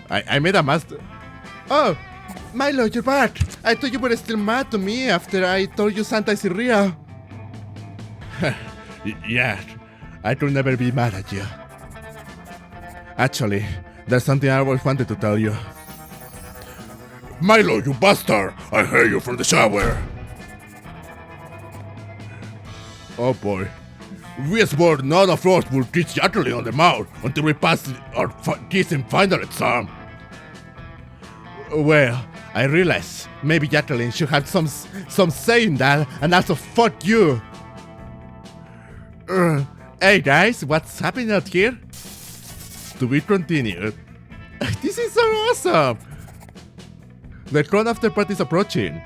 I made a master. Oh, Milo, you're back. I thought you were still mad to me after I told you Santa is real. Yeah, I could never be mad at you. Actually, there's something I always wanted to tell you. Milo, you bastard! I heard you from the shower! Oh boy. We swore none of us would kiss Yatterly on the mouth until we passed our kissing final exam. Well, I realize maybe Yatterly should have some say in that, and also fuck you. Hey guys, what's happening out here? To be continued. This is so awesome! The Prom after party is approaching.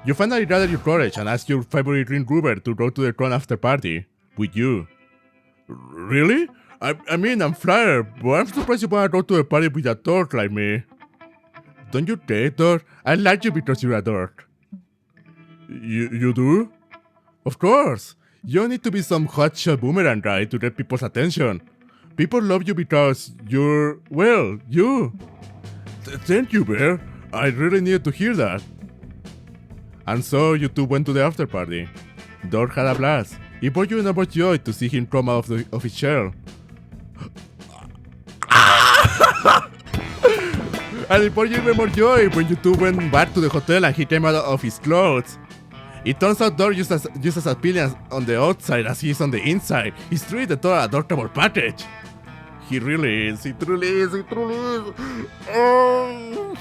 You finally gathered your courage and asked your favorite Green Gruber to go to the Prom after party with you. Really? I mean, I'm flattered, but I'm surprised you wanna go to a party with a dork like me. Don't you date dork? I like you because you're a dork. You do? Of course. You don't need to be some hotshot boomerang guy to get people's attention. People love you because you're, well, you. Thank you, Bear. I really needed to hear that. And so you two went to the after party. Dork had a blast. It brought you enormous joy to see him come out of his shell. And it brought you even more joy when you two went back to the hotel and he came out of his clothes. It turns out Dork just as appealing on the outside as he is on the inside. He's truly the adorable package. He really is. He truly is. He truly is. Oh.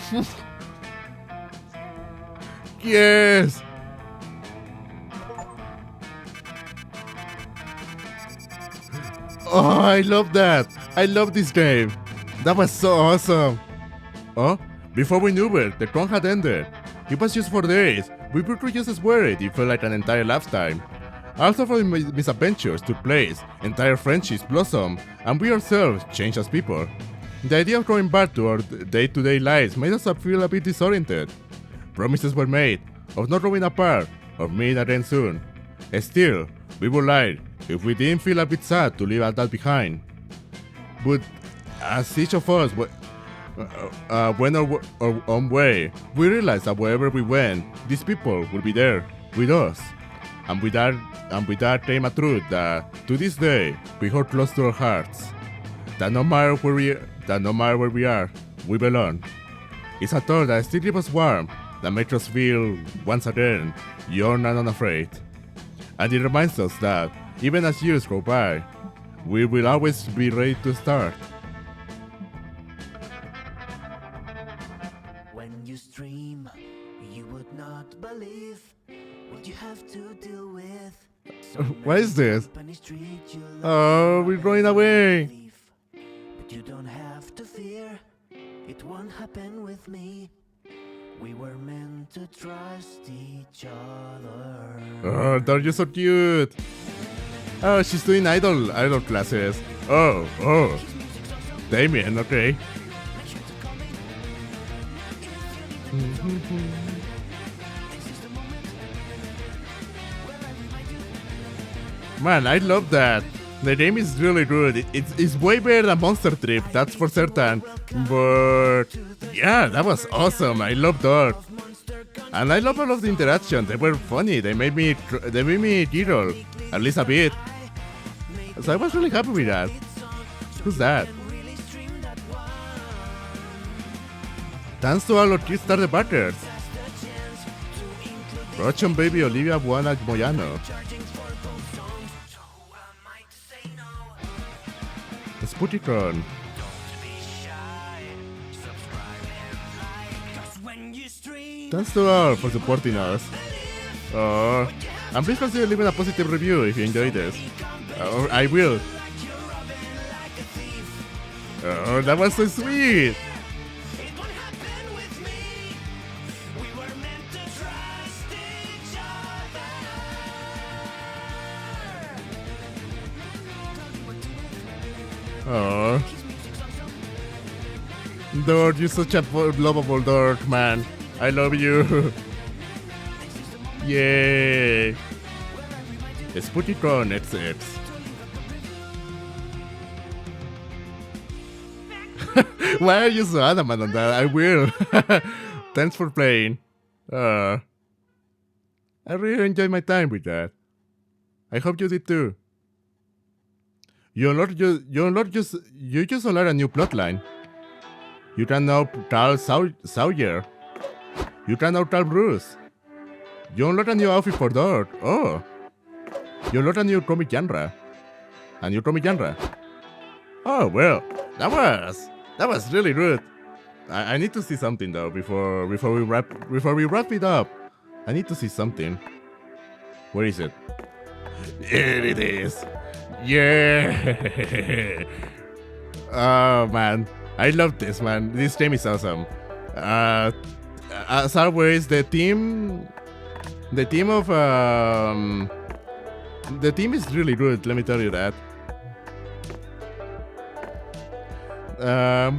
Yes. Oh, I love that. I love this game. That was so awesome. Oh, before we knew it, the Prom had ended. It was just 4 days. We were just as worried. It felt like an entire lifetime. Also, from misadventures took place, entire friendships blossomed, and we ourselves changed as people. The idea of going back to our day-to-day lives made us feel a bit disoriented. Promises were made of not growing apart, of meeting again soon. Still, we would lie if we didn't feel a bit sad to leave all that behind. But as each of us went our own way, we realized that wherever we went, these people would be there with us. And with that came a truth that, to this day, we hold close to our hearts. That no matter where we are, we belong. It's a thought that still gives us warmth, that makes us feel, once again, young and unafraid. And it reminds us that, even as years go by, we will always be ready to start. When you stream, you would not believe what you have to deal with. What is this? Oh, we're going away. But you don't have to fear, it won't happen with me. We were meant to trust each other. Oh, Dork, you're so cute. Oh, she's doing idol classes. Oh. Damien, okay. Man, I love that. The game is really good. It's way better than Monster Trip, that's for certain. But yeah, that was awesome. I love Dork. And I love all of the interaction. They were funny. They made me giggle, at least a bit. So I was really happy with that. Who's that? Thanks to all our Kickstarter backers. Rochon Baby Olivia Buana Moyano. Sputicon. Thanks to all for supporting us. And please consider leaving a positive review if you enjoyed this. I will. Oh, that was so sweet. Oh. Dork, you're such a lovable Dork, man. I love you. Yay. Sputicon XX. Why are you so adamant on that? I will. Thanks for playing. I really enjoyed my time with that. I hope you did too. You just unlocked a new plotline. You can now tell Sawyer. You can now tell Bruce. You unlock a new outfit for Dot. Oh. You unlock a new comic genre. A new comic genre. Oh well, that was really good. I need to see something though before we wrap it up. I need to see something. Where is it? Here it is. Yeah. Oh man, I love this, man. This game is awesome. As always, the team is really good. Let me tell you that.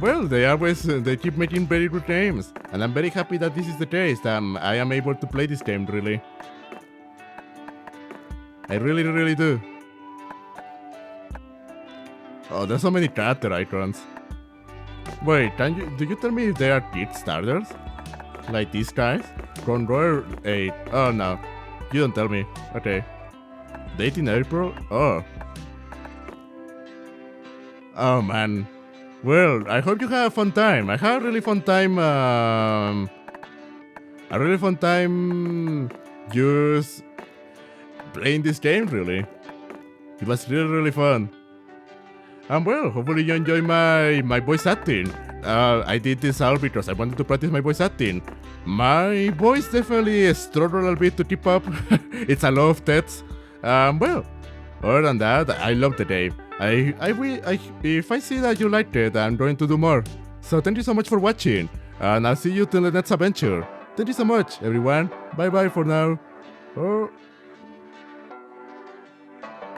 Well, they keep making very good games, and I'm very happy that this is the case. I am able to play this game, really. I really do. Oh, there's so many character icons. Wait, do you tell me if they are Kickstarters? Like these guys? Conroy 8. Oh no, you don't tell me. Okay. Date in April? Oh. Oh man. Well, I hope you have a fun time. I had a really fun time. Just playing this game. Really, it was really fun. And well, hopefully you enjoy my voice acting. I did this all because I wanted to practice my voice acting. My voice definitely struggled a bit to keep up. It's a lot of tests. Well, other than that, I love the game. If I see that you liked it, I'm going to do more. So thank you so much for watching, and I'll see you till the next adventure. Thank you so much, everyone. Bye bye for now. Oh.